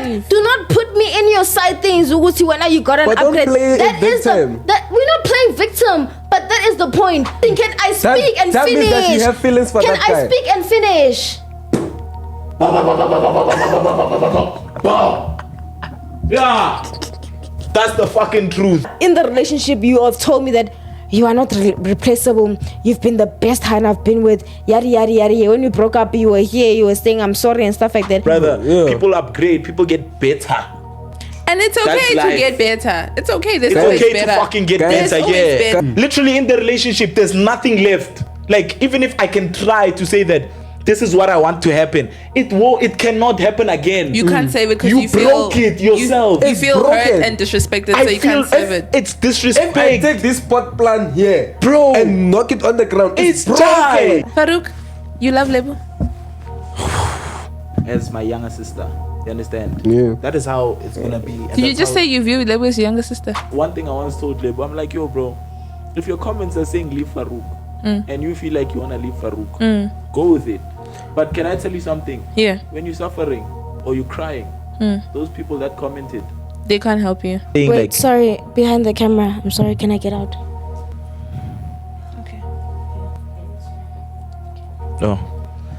do not put me in your side things. Uguti, when you got an but upgrade. Don't play That is that we're not playing victim, but that is the point. Can I speak and tell finish? Me that you have feelings for Can that I guy. speak and finish? Yeah, that's the fucking truth. In the relationship, you have told me that you are not replaceable. You've been the best hand I've been with. Yada yada yada. When we broke up, you were here. You were saying I'm sorry and stuff like that. Brother, people upgrade. People get better. And it's okay to get better. It's okay. It's okay to fucking get better. Yeah. Literally in the relationship, there's nothing left. Like even if I can try to say that this is what I want to happen, it cannot happen again. You can't save it because you broke it yourself. You feel hurt and disrespected, so you can't save it. It's disrespect. If I take this pot plant here, bro, and knock it on the ground, it's broken. Farook, you love Lebo? As my younger sister, you understand? Yeah. That is how it's gonna be. Did you just say you view Lebo as your younger sister? One thing I once told Lebo, I'm like, yo, bro, if your comments are saying leave Farook, and you feel like you wanna leave Farook, go with it. But can I tell you something? Yeah. When you're suffering or you're crying, those people that commented, they can't help you. Wait, sorry, behind the camera. I'm sorry, can I get out? Okay. No.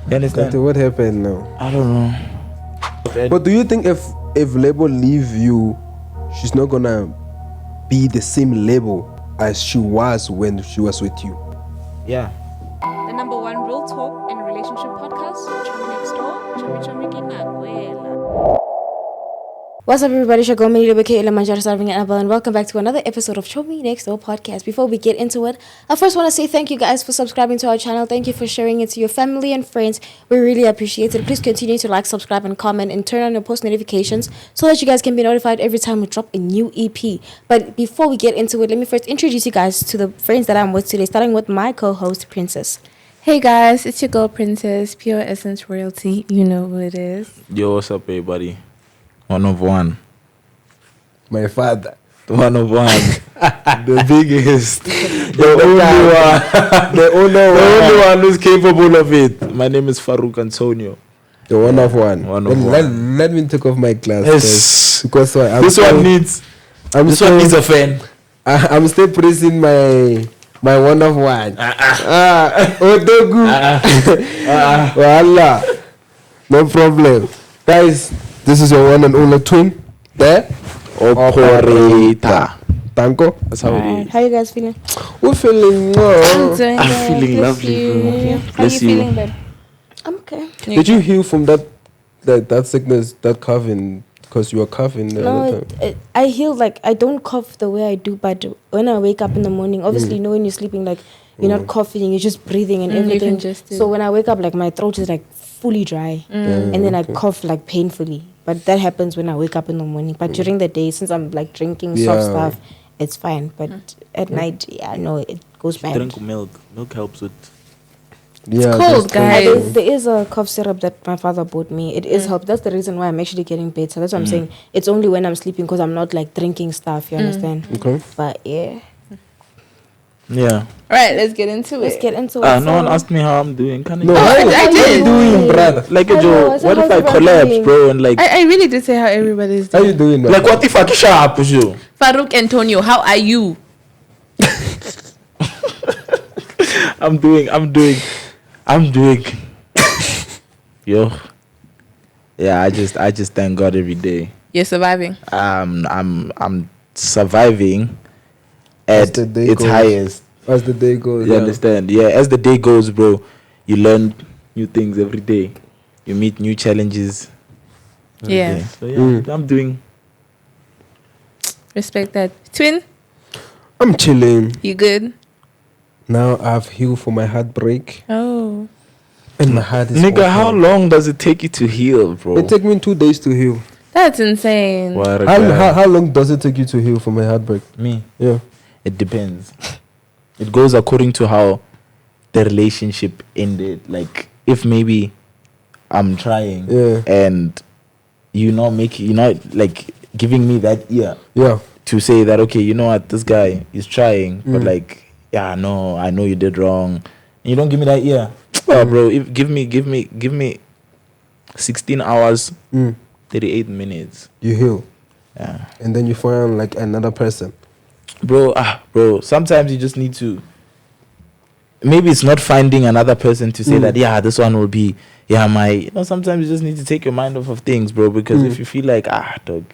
You understand? What happened now? I don't know. But do you think if Lebo leave you, she's not gonna be the same Lebo as she was when she was with you? Yeah. The number one real talk and relationship podcast, Chomi Next Door, Chomi Kinagwela. What's up, everybody? Chomi and welcome back to another episode of Chomi Next Door Podcast. Before we get into it, I first want to say thank you guys for subscribing to our channel. Thank you for sharing it to your family and friends. We really appreciate it. Please continue to like, subscribe, and comment, and turn on your post notifications so that you guys can be notified every time we drop a new EP. But before we get into it, let me first introduce you guys to the friends that I'm with today, starting with my co-host, Princess. Hey guys, it's your girl Princess, Pure Essence Royalty. You know who it is. Yo, what's up, everybody? One of one. My father. One of one. The biggest. The only one who's capable of it. My name is Farook Antonio. The one of one. Let me take off my glasses. Yes. Because this one needs a fan. I'm still pressing my one of one. Odogu. Voila. No problem. Guys, this is your one and only twin. There. Operator. Tanko. That's how it is. How you guys feeling? We're feeling I'm doing I'm good. feeling Bless lovely, you. bro. How Bless you you. feeling, babe? I'm okay. Did you heal from that sickness, that coughing? Because you were coughing the other time. I heal, like, I don't cough the way I do, but when I wake up in the morning, obviously, you know, when you're sleeping, like, you're not coughing, you're just breathing and everything. So when I wake up, like, my throat is, like, fully dry. And then I cough, like, painfully. But that happens when I wake up in the morning. But during the day, since I'm, like, drinking soft stuff, it's fine. But at night, no, it goes bad. Drink milk. Milk helps with... Yeah, it's cold, guys. There is a cough syrup that my father bought me. It is help. That's the reason why I'm actually getting better. That's what I'm saying. It's only when I'm sleeping because I'm not like drinking stuff. You understand? Okay. But yeah. Yeah. All right, let's get into Let's it. get into it. No one asked me how I'm doing. Can No, I I did. doing, brother? like a Hello, joke. I said, What if how's I collapse, everyone bro? And like, I really did say how everybody's How doing. you doing, man? like what if I sharp with you? Farook Antonio, how are you? I'm doing. Yo. Yeah, I just thank God every day. You're surviving. I'm surviving As at the day its goes. highest. As the day goes. You understand? Yeah, as the day goes, bro, you learn new things every day. You meet new challenges. every Yeah. day. So yeah, I'm doing. Respect that. Twin, I'm chilling. you good? Now I've healed from my heartbreak. Oh. And my heart is Nigga, open. how long does it take you to heal, bro? It took me 2 days to heal. That's insane. What a guy. How long does it take you to heal from a heartbreak? Me? Yeah. It depends. It goes according to how the relationship ended. Like, if maybe I'm trying and you're not like giving me that ear to say that, okay, you know what, this guy is trying, but like, yeah, no, I know you did wrong. And you don't give me that ear. Oh, bro, give me 16 hours, then 38 minutes. You heal. Yeah. And then you find like another person. Bro, sometimes you just need to, maybe it's not finding another person to say that, yeah, this one will be, sometimes you just need to take your mind off of things, bro, because if you feel like, dog,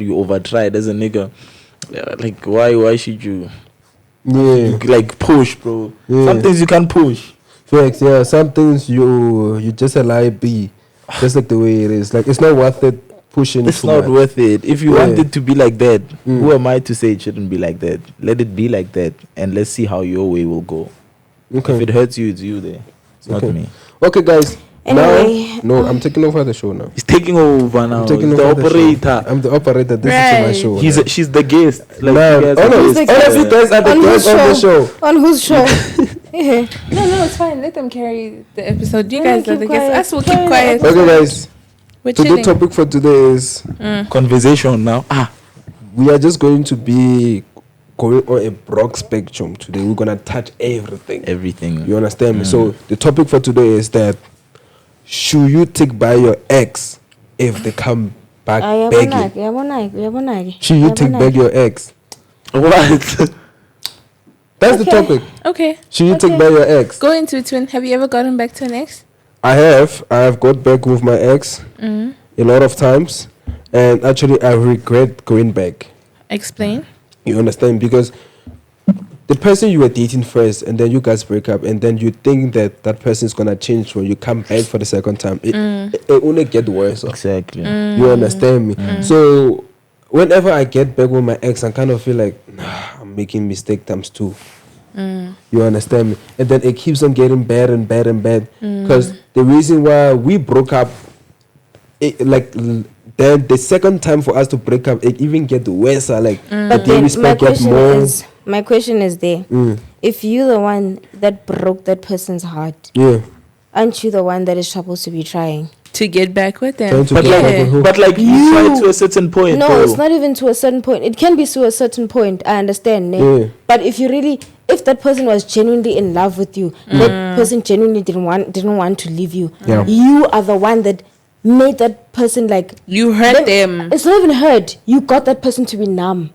you over-tried as a nigga, like, why should you, like, push, bro? Some things you can't push. Facts, yeah, some things you just allow be, just like the way it is. Like, it's not worth it pushing. It's not worth it. If you want it to be like that, who am I to say it shouldn't be like that? Let it be like that, and let's see how your way will go. Okay. If it hurts you, it's you there. It's not me. Okay, guys. Anyway, I'm taking over the show now. He's taking over now. I'm taking He's over the operator. I'm the operator. This is my show. She's the guest. Like, honestly, guys are the guests on the show. On whose show? No, it's fine. Let them carry the episode. You guys are the guests. Us will keep quiet. Okay, guys. We're So the chilling. topic for today is conversation now. We are just going to be going on a broad spectrum today. We're gonna touch everything. You understand me? So the topic for today is that should you take by your ex if they come back begging? Should you take back your ex? What? That's the topic. Okay. Should you take back your ex? Go into it, twin. Have you ever gotten back to an ex? I have got back with my ex a lot of times, and actually I regret going back. Explain. You understand? Because the person you were dating first, and then you guys break up, and then you think that that person is gonna change when you come back for the second time. It only get worse. Exactly. You understand me? So whenever I get back with my ex, I kind of feel like I'm making mistake times two. You understand me? And then it keeps on getting bad and bad and bad. Because the reason why we broke up, then the second time for us to break up, it even get worse. Like But then my question is there. If you're the one that broke that person's heart, aren't you the one that is supposed to be trying to get back with them? But like you try to a certain point. No, it's not even to a certain point. It can be to a certain point. I understand. But if that person was genuinely in love with you, that person genuinely didn't want to leave you. You are the one that made that person like you hurt them. It's not even hurt. You got that person to be numb.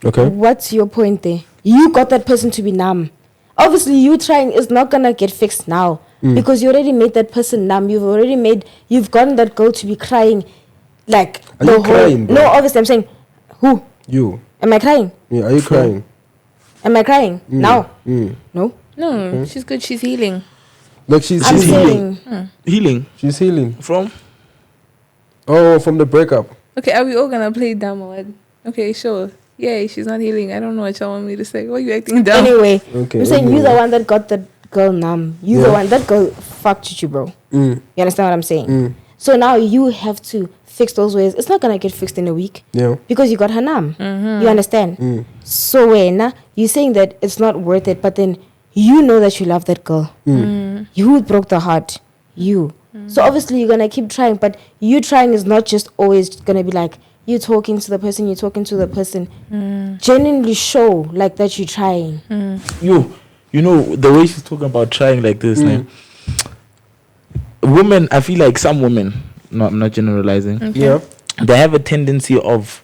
Okay. What's your point there? You got that person to be numb. Obviously, you trying is not gonna get fixed now because you already made that person numb. You've gotten that girl to be crying, like are you crying? Bro? No, obviously I'm saying, who? You. Am I crying? Yeah. Are you crying? Am I crying now? No. No, she's good. She's healing. Look, she's healing. Healing. She's healing from? Oh, from the breakup. Okay, are we all gonna play dumb or what? Okay, sure. Yay, she's not healing. I don't know what y'all want me to say. Why are you acting dumb? Anyway, okay, I'm saying you're the one that got that girl numb. You the one that girl fucked with you, bro. You understand what I'm saying? So now you have to fix those ways. It's not gonna get fixed in a week. Because you got her numb. You understand? So when you're saying that it's not worth it, but then you know that you love that girl. You broke the heart. You. So obviously you're gonna keep trying, but you trying is not just always gonna be like you talking to the person. Genuinely show like that you're trying. You know the way she's talking about trying like this. Women, I feel like some women. No, I'm not generalizing. Okay. They have a tendency of,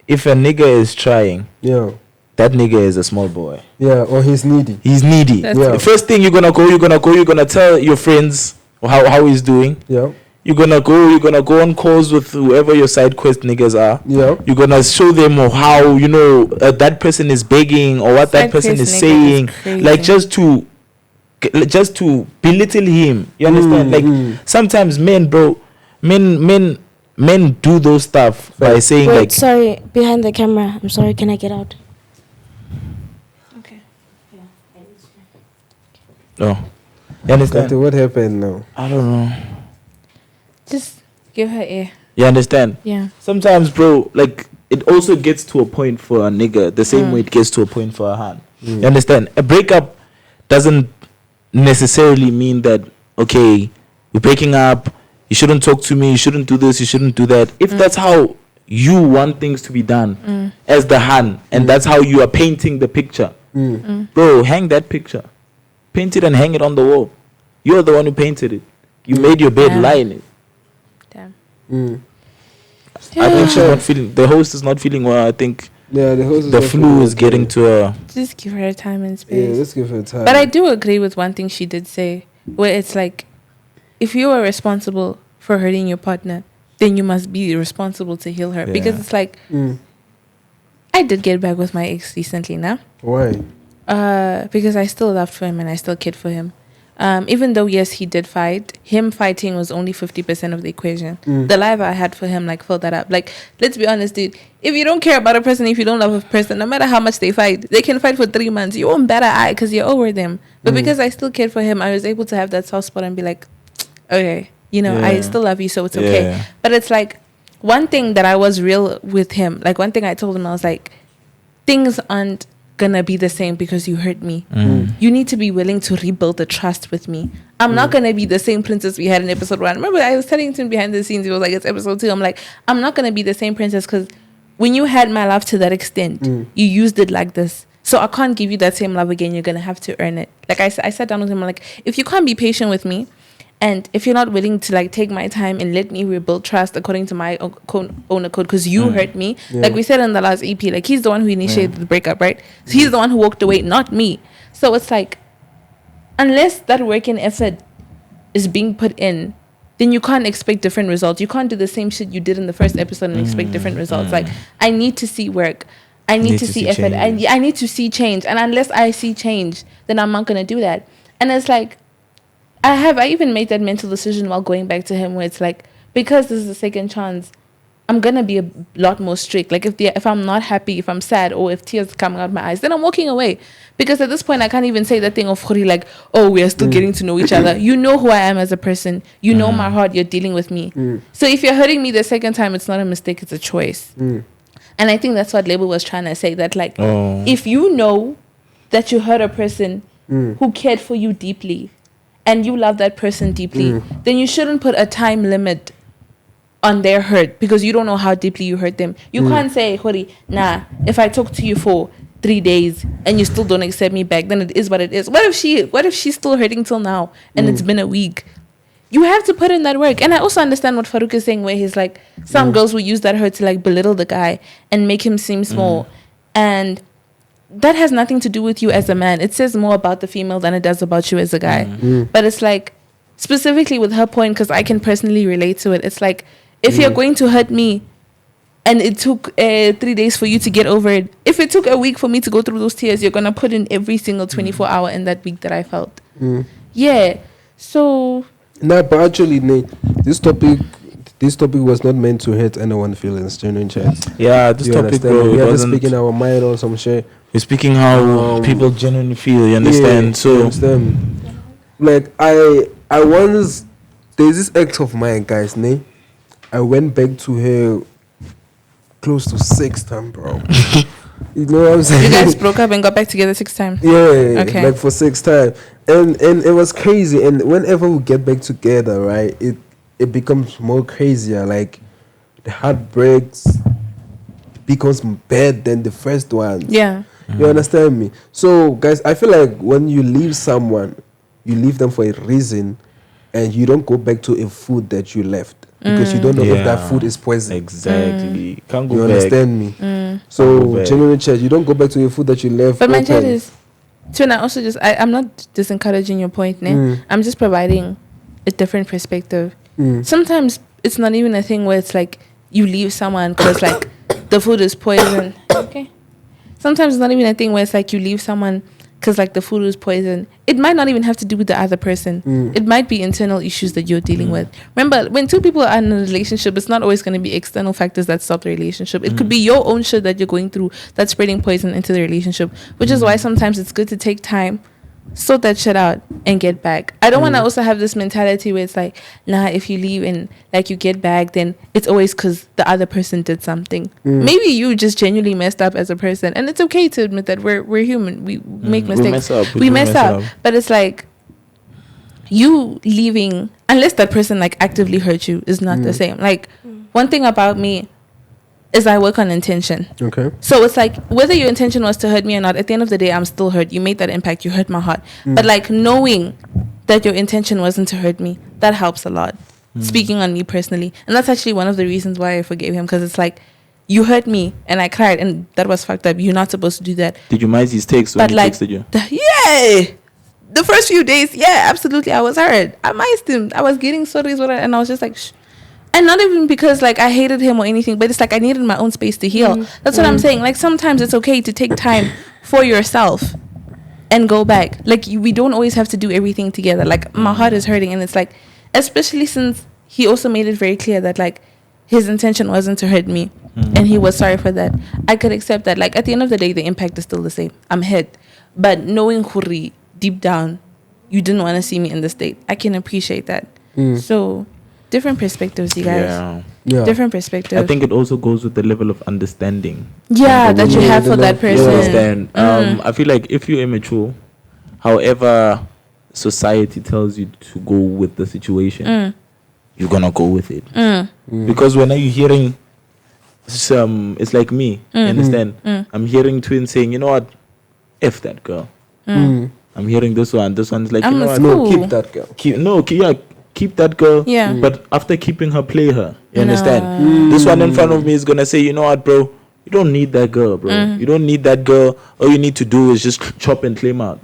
if a nigga is trying, that nigga is a small boy. Or he's needy. The first thing you're gonna tell your friends how he's doing. You're gonna go on calls with whoever your side quest niggas are. You're gonna show them how that person is begging or what that person is saying, like just to belittle him. You understand? Like sometimes men do those stuff by saying Wait, like, sorry, behind the camera. I'm sorry. Can I get out? Okay. oh, you understand? What happened now? I don't know. Just give her air. You understand? Yeah. Sometimes, bro, like it also gets to a point for a nigga the same way it gets to a point for a hand. You understand? A breakup doesn't necessarily mean that, okay, we're breaking up, you shouldn't talk to me, you shouldn't do this, you shouldn't do that. If that's how you want things to be done as the hand, and that's how you are painting the picture, bro, hang that picture. Paint it and hang it on the wall. You're the one who painted it. You made your bed, lie in it. Damn. I think she's not feeling. The host is not feeling well. I think. Yeah, the flu is getting to her. Just give her time and space. Yeah, let's give her time. But I do agree with one thing she did say, where it's like, if you are responsible for hurting your partner, then you must be responsible to heal her. Because it's like, I did get back with my ex recently now. Why? Because I still loved for him and I still cared for him. Even though, yes, he did fight, him fighting was only 50% of the equation. The love I had for him, like, filled that up. Like, let's be honest, dude. If you don't care about a person, if you don't love a person, no matter how much they fight, they can fight for 3 months. You won't bat an eye because you're over them. But because I still cared for him, I was able to have that soft spot and be like, okay, you know, I still love you, so it's okay. But it's like, one thing that I was real with him, like, one thing I told him, I was like, things aren't gonna be the same because you hurt me. You need to be willing to rebuild the trust with me. I'm not gonna be the same princess we had in episode 1. Remember, I was telling him behind the scenes, he was like, it's episode 2. I'm like, I'm not gonna be the same princess because when you had my love to that extent, you used it like this. So I can't give you that same love again. You're gonna have to earn it. Like, I sat down with him, I'm like, if you can't be patient with me, and if you're not willing to, like, take my time and let me rebuild trust according to my own accord, because you hurt me, like we said in the last EP, like, he's the one who initiated the breakup, right? So he's the one who walked away, not me. So it's like, unless that work and effort is being put in, then you can't expect different results. You can't do the same shit you did in the first episode and expect different results. Like, I need to see work. I need to see effort. I need to see change. And unless I see change, then I'm not going to do that. And it's like, I even made that mental decision while going back to him, where it's like, because this is a second chance, I'm gonna be a lot more strict. Like, if I'm not happy, if I'm sad, or if tears are coming out my eyes, then I'm walking away. Because at this point, I can't even say that thing of Khori, like, oh, we are still getting to know each other. You know who I am as a person. You know my heart. You're dealing with me. So if you're hurting me the second time, it's not a mistake. It's a choice. And I think that's what Lebo was trying to say. That, like, if you know that you hurt a person who cared for you deeply, and you love that person deeply, then you shouldn't put a time limit on their hurt, because you don't know how deeply you hurt them. You can't say, Khori, nah, if I talk to you for 3 days and you still don't accept me back, then it is what it is. What if she's still hurting till now and it's been a week? You have to put in that work. And I also understand what Farook is saying, where he's like, some girls will use that hurt to, like, belittle the guy and make him seem small. And that has nothing to do with you as a man. It says more about the female than it does about you as a guy. But it's like, specifically with her point, because I can personally relate to it, it's like, if you're going to hurt me and it took 3 days for you to get over it, if it took a week for me to go through those tears, you're going to put in every single 24 hour in that week that I felt. Yeah. So... No, but actually, Nate, this topic was not meant to hurt anyone's feelings, genuine chat. Yeah, this topic, bro, we are just speaking our mind or some shit. We're speaking how people genuinely feel, you understand? Yeah, so, you understand? Like, I once, there's this ex of mine, guys, Nate. I went back to her close to 6 times, bro. You know what I'm saying? You guys broke up and got back together 6 times? Yeah, okay. Like for 6 times. And it was crazy. And whenever we get back together, right, it becomes more crazier. Like, the heartbreaks becomes bad than the first one. Yeah. You understand me? So, guys, I feel like when you leave someone, you leave them for a reason, and you don't go back to a food that you left. Because you don't know if that food is poison. Exactly. Can't go you back. understand me? So, genuinely, church, you don't go back to your food that you left. But my chat is, Tuna, also just, I'm not disencouraging your point, ne? I'm just providing a different perspective. Sometimes it's not even a thing where it's like you leave someone because, like, the food is poison. Okay. Sometimes it's not even a thing where it's like you leave someone because, like, the food is poison. It might not even have to do with the other person. It might be internal issues that you're dealing with. Remember, when 2 people are in a relationship, it's not always going to be external factors that stop the relationship. It could be your own shit that you're going through that's spreading poison into the relationship, which is why sometimes it's good to take time, sort that shit out, and get back. I don't want to also have this mentality where it's like, nah, if you leave and, like, you get back, then it's always because the other person did something. Maybe you just genuinely messed up as a person, and it's okay to admit that we're human. We make mistakes. We mess up. But it's like, you leaving, unless that person, like, actively hurt you, is not the same. Like, one thing about me is I work on intention. Okay. So it's like, whether your intention was to hurt me or not, at the end of the day, I'm still hurt. You made that impact. You hurt my heart. But, like, knowing that your intention wasn't to hurt me, that helps a lot. speaking on me personally. And that's actually one of the reasons why I forgave him, because it's like, you hurt me and I cried and that was fucked up. You're not supposed to do that. Did you mind his text when he texted you? The first few days, yeah, absolutely. I was hurt. I missed him. I was getting stories with her and I was just like, shh. And not even because like I hated him or anything, but it's like I needed my own space to heal. That's what I'm saying. Like sometimes it's okay to take time for yourself and go back. Like we don't always have to do everything together. Like my heart is hurting and it's like, especially since he also made it very clear that like his intention wasn't to hurt me and he was sorry for that. I could accept that. Like at the end of the day, the impact is still the same. I'm hit. But knowing Khuri deep down, you didn't want to see me in the state. I can appreciate that. So different perspectives, you guys. Yeah. Different perspectives. I think it also goes with the level of understanding. Yeah, that you have for that person. Understand. I feel like if you're immature, however society tells you to go with the situation, you're gonna go with it. Because when are you hearing some? It's like me. You understand? I'm hearing twins saying, you know what, F that girl. I'm hearing this one. This one's like, you know what, no, keep that girl. Keep that girl. Yeah. But after keeping her, play her. You understand? This one in front of me is gonna say, you know what, bro, you don't need that girl, bro. You don't need that girl. All you need to do is just chop and claim out.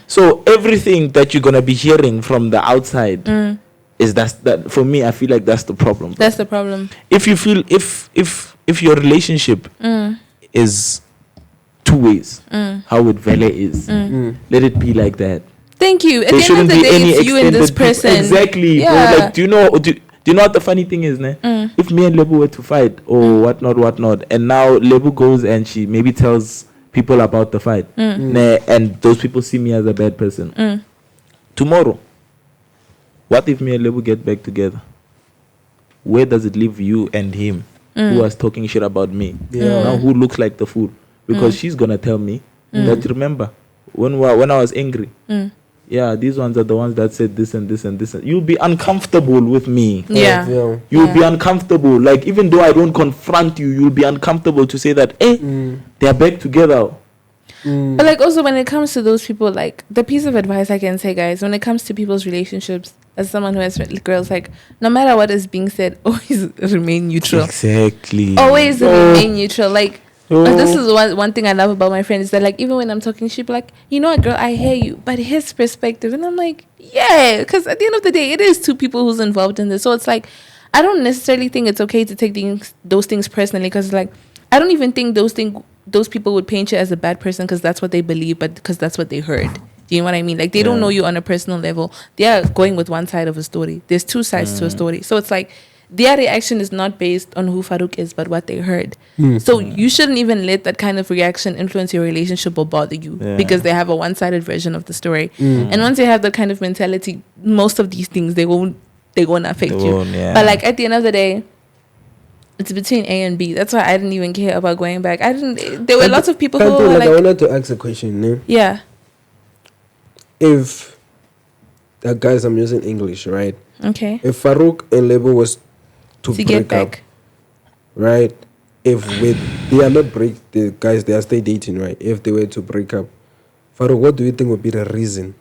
So everything that you're gonna be hearing from the outside is that for me, I feel like that's the problem. That's the problem. If you feel if your relationship is two ways, how it Vele is, let it be like that. Thank you. At the end of the day, it's you and this person. Exactly. Yeah. Bro, like, do you know what the funny thing is, ne? If me and Lebo were to fight or whatnot, and now Lebo goes and she maybe tells people about the fight, and those people see me as a bad person. Tomorrow, what if me and Lebo get back together? Where does it leave you and him, who was talking shit about me? Now who looks like the fool? Because she's gonna tell me that, remember when I was angry. Yeah, these ones are the ones that said this and this and this. You'll be uncomfortable with me. Yeah. You'll be uncomfortable. Like, even though I don't confront you, you'll be uncomfortable to say that, they're back together. But like also when it comes to those people, like the piece of advice I can say, guys, when it comes to people's relationships, as someone who has girls, like no matter what is being said, always remain neutral. Exactly. Always remain neutral. Like, this is one thing I love about my friends, is that like even when I'm talking, she'll be like, you know what, girl, I hear you, but his perspective. And I'm like, yeah, because at the end of the day, it is two people who's involved in this. So it's like, I don't necessarily think it's okay to take those things personally, because like I don't even think those people would paint you as a bad person because that's what they believe, but because that's what they heard. Do you know what I mean? Like they don't know you on a personal level. They are going with one side of a story. There's two sides to a story. So it's like their reaction is not based on who Farook is, but what they heard. So you shouldn't even let that kind of reaction influence your relationship or bother you, because they have a one-sided version of the story. And once you have that kind of mentality, most of these things, they won't affect you. But like at the end of the day, it's between A and B. That's why I didn't even care about going back. There were lots of people who were like, I wanted to ask a question, ne? Yeah. If guys, I'm using English, right? Okay. If Farook and Lebo was to break up, right? If they are not the guys, they are still dating, right? If they were to break up, Farouk, what do you think would be the reason?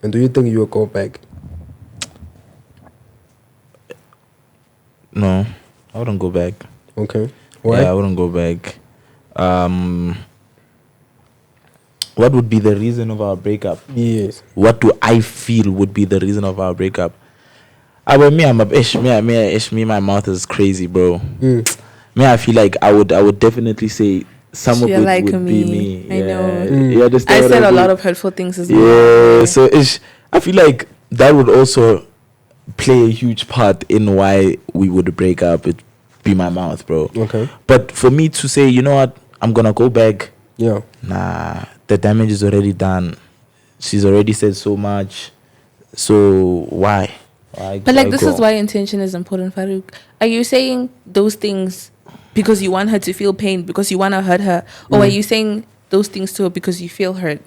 And do you think you will go back? No, I wouldn't go back. Okay. Why? Yeah, I wouldn't go back. What would be the reason of our breakup? Yes. What do I feel would be the reason of our breakup? Me, my mouth is crazy, bro. Me, I feel like I would definitely say some of it like would be me. I know. You understand? I said a lot of hurtful things as well. Yeah, so I feel like that would also play a huge part in why we would break up. It'd be my mouth, bro. Okay. But for me to say, you know what, I'm gonna go back. Yeah. Nah, the damage is already done. She's already said so much. So why? But like, this is why intention is important, Farouk. Are you saying those things because you want her to feel pain, because you want to hurt her? Or are you saying those things to her because you feel hurt?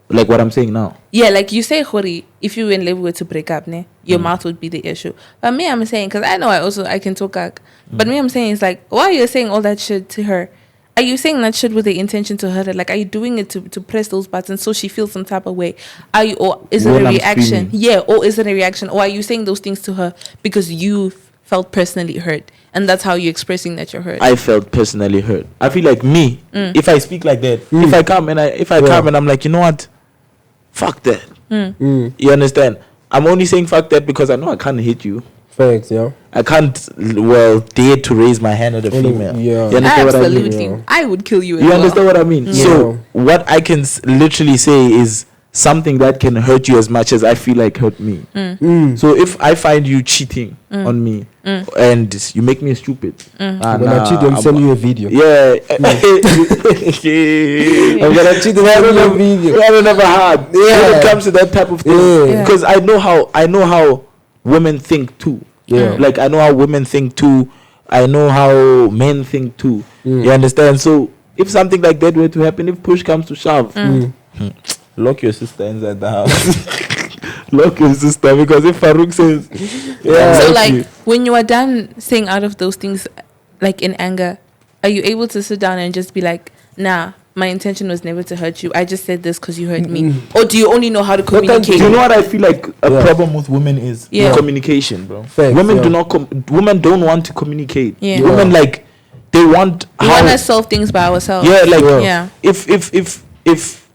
Like what I'm saying now? Yeah, like you say, Khori, if you and Lebo were to break up, your mouth would be the issue. But me, I'm saying, because I know I can talk, but me, I'm saying, it's like, why are you saying all that shit to her? Are you saying that shit with the intention to hurt her? Like, are you doing it to press those buttons so she feels some type of way? Are you, or is it a reaction? Yeah, or is it a reaction? Or are you saying those things to her because you felt personally hurt, and that's how you're expressing that you're hurt? I felt personally hurt. I feel like me, if I speak like that, if I come and I'm like, you know what, fuck that. You understand? I'm only saying fuck that because I know I can't hit you. Facts, yeah. I can't, dare to raise my hand at a female. Yeah. You understand what I mean? Absolutely. I would kill you as You well. understand what I mean? Yeah. So, what I can literally say is something that can hurt you as much as I feel like hurt me. So, if I find you cheating on me and you make me stupid, I'm gonna cheat and send you a video. Yeah. I'm gonna cheat and send you a video. I don't ever hard. When it comes to that type of thing. Because I know how women think too. Yeah. Like, I know how women think too. I know how men think too. You understand? So if something like that were to happen, if push comes to shove, lock your sister inside the house. Lock your sister, because if Farook says, so like when you are done saying out of those things, like in anger, are you able to sit down and just be like, nah, my intention was never to hurt you. I just said this because you hurt me. Or do you only know how to communicate? Do you know what I feel like a problem with women is? Communication, bro. Facts, women do not women don't want to communicate. Women, like, they want we want to solve things by ourselves.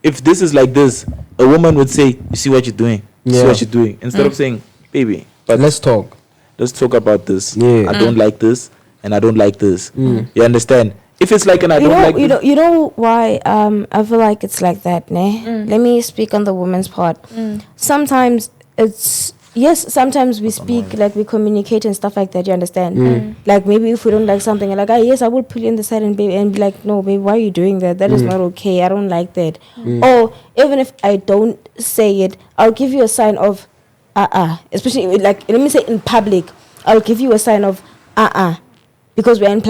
If this is like this, a woman would say, you see what you're doing? You see what you're doing? Instead of saying, baby, but let's talk about this. I don't like this and I don't like this. You understand? If it's like an I don't like this. You know why I feel like it's like that, ne? Let me speak on the woman's part. Sometimes it's sometimes we speak, like we communicate and stuff like that, you understand? Like maybe if we don't like something, like, yes, I will pull you in the side and be like, no, baby, why are you doing that? That is not okay. I don't like that. Or even if I don't say it, I'll give you a sign of especially like, let me say in public, I'll give you a sign of because we're in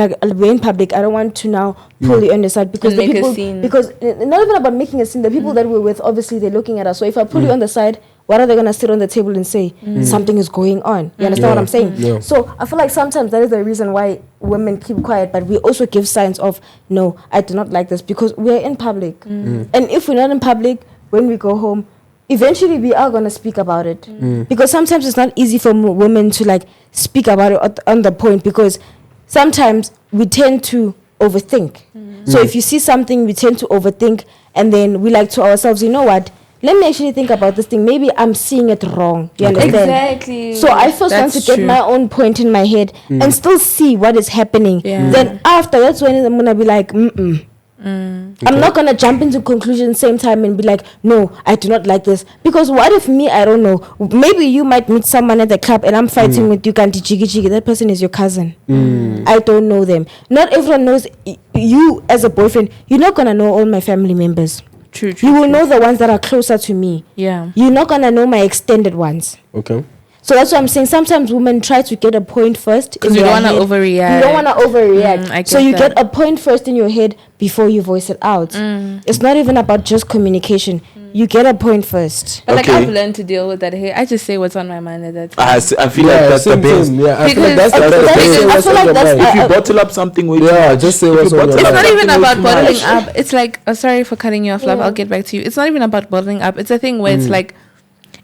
public. I don't want to now pull you on the side because the people, because not even about making a scene. The people that we're with, obviously they're looking at us. So if I pull you on the side, what are they gonna sit on the table and say? Something is going on. You understand what I'm saying? Yeah. So I feel like sometimes that is the reason why women keep quiet, but we also give signs of, no, I do not like this, because we're in public. And if we're not in public, when we go home, eventually we are gonna speak about it. Because sometimes it's not easy for women to like speak about it on the point, because sometimes we tend to overthink. So if you see something, we tend to overthink, and then we like to ourselves, you know what? Let me actually think about this thing. Maybe I'm seeing it wrong. You understand? Exactly. So I first want to get my own point in my head and still see what is happening. Then after, that's when I'm gonna be like, I'm not gonna jump into conclusions same time and be like, no, I do not like this. Because what if me, I don't know, maybe you might meet someone at the club and I'm fighting with you, kanti chigi, that person is your cousin. I don't know them. Not everyone knows you as a boyfriend. You're not gonna know all my family members. True. You will know the ones that are closer to me. You're not gonna know my extended ones. Okay. So that's what I'm saying. Sometimes women try to get a point first. Because you don't want to overreact. You don't want to overreact. So you get a point first in your head before you voice it out. It's not even about just communication. You get a point first. But like, I've learned to deal with that here. I just say what's on my mind at that time. I feel like that's the best. I feel like that's the best. If you bottle up something with just say what's on your mind. It's not even about bottling up. It's like, sorry for cutting you off, love. I'll get back to you. It's not even about bottling up. It's a thing where it's like,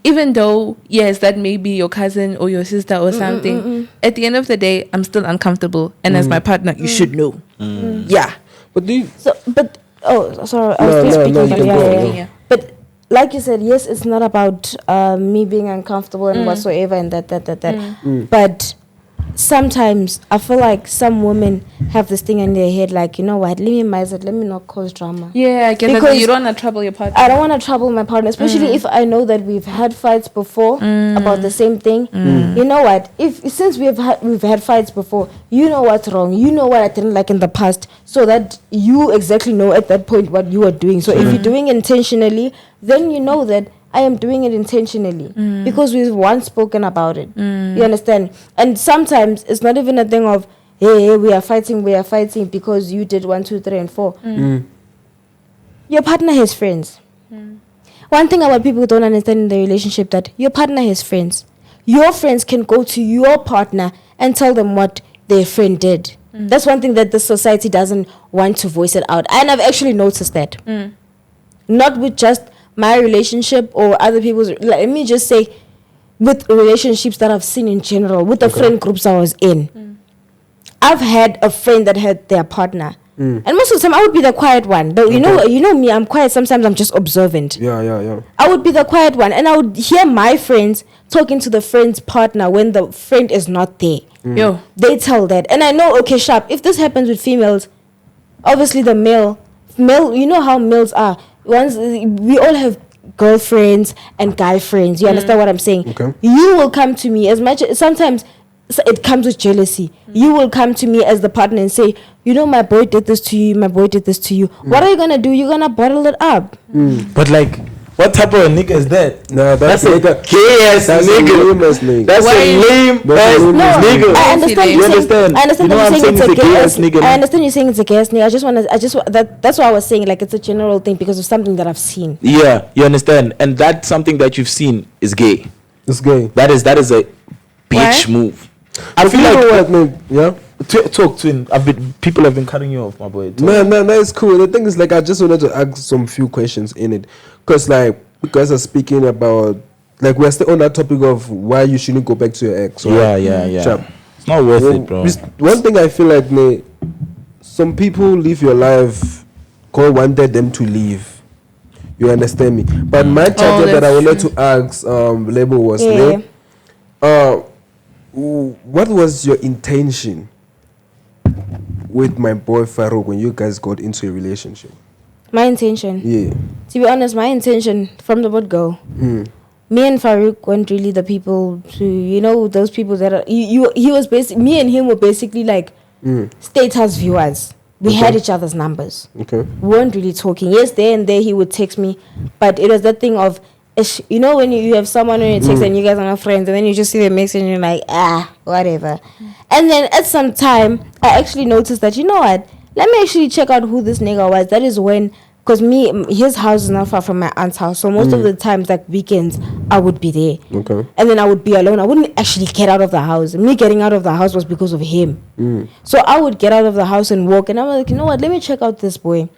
even though, yes, that may be your cousin or your sister or something, at the end of the day, I'm still uncomfortable. And as my partner, you should know. Yeah. But do you... sorry. I was still speaking. But like you said, yes, it's not about me being uncomfortable and whatsoever and that. But sometimes I feel like some women have this thing in their head, like, you know what, let me minimize it, let me not cause drama. Yeah, I get that. You don't want to trouble your partner. I don't want to trouble my partner, especially if I know that we've had fights before about the same thing. You know what, since we've had fights before, you know what's wrong, you know what I didn't like in the past, so that you exactly know at that point what you are doing. So if you're doing intentionally, then you know that I am doing it intentionally because we've once spoken about it. You understand? And sometimes it's not even a thing of, hey, we are fighting because you did 1, 2, 3, and 4. Your partner has friends. One thing about people who don't understand in the relationship, that your partner has friends. Your friends can go to your partner and tell them what their friend did. That's one thing that the society doesn't want to voice it out. And I've actually noticed that. Not with just my relationship or other people's. Let me just say, with relationships that I've seen in general, with the friend groups I was in. I've had a friend that had their partner. And most of the time, I would be the quiet one. Though, you know me, I'm quiet. Sometimes I'm just observant. Yeah. I would be the quiet one. And I would hear my friends talking to the friend's partner when the friend is not there. Yo. They tell that. And I know, okay, sharp, if this happens with females, obviously the male, you know how males are. Once we all have girlfriends and guy friends. You understand what I'm saying? Okay. You will come to me as much as sometimes it comes with jealousy. You will come to me as the partner and say, you know, my boy did this to you, my boy did this to you. What are you gonna do? You're gonna bottle it up. But like, what type of a nigga is that? No, that's a gay-ass nigga. That's a lame-ass nigga. I understand you understand. I understand You know you're what I'm saying it's a gay-ass nigga. I understand you're saying it's a gay-ass nigga. That's why I was saying, like, it's a general thing because of something that I've seen. Yeah, you understand. And that's something that you've seen is gay. It's gay. That is a bitch move. I feel like what, man, yeah. Talk twin. People have been cutting you off, my boy. No, it's cool. The thing is, like, I just wanted to ask some few questions in it, because you guys are speaking about, like, we're still on that topic of why you shouldn't go back to your ex. Right? Yeah. Sharp. It's not worth it, bro. One thing I feel like, some people live your life, God wanted them to leave. You understand me? But my charger that I wanted to ask Lebo was, what was your intention with my boy Farook when you guys got into a relationship? My intention? Yeah. To be honest, my intention from the word go. Me and Farook weren't really the people to, those people that are, he was basically, me and him were basically like status viewers. We had each other's numbers. Okay. We weren't really talking. Yes, there and there he would text me, but it was that thing of, when you have someone on your text and you guys are not friends, and then you just see the message and you're like, whatever. And then at some time, I actually noticed that, you know what, let me actually check out who this nigga was. That is when, because his house is not far from my aunt's house, so most of the times, like weekends, I would be there. Okay. And then I would be alone. I wouldn't actually get out of the house. Me getting out of the house was because of him. So I would get out of the house and walk, and I'm like, you know what, let me check out this boy.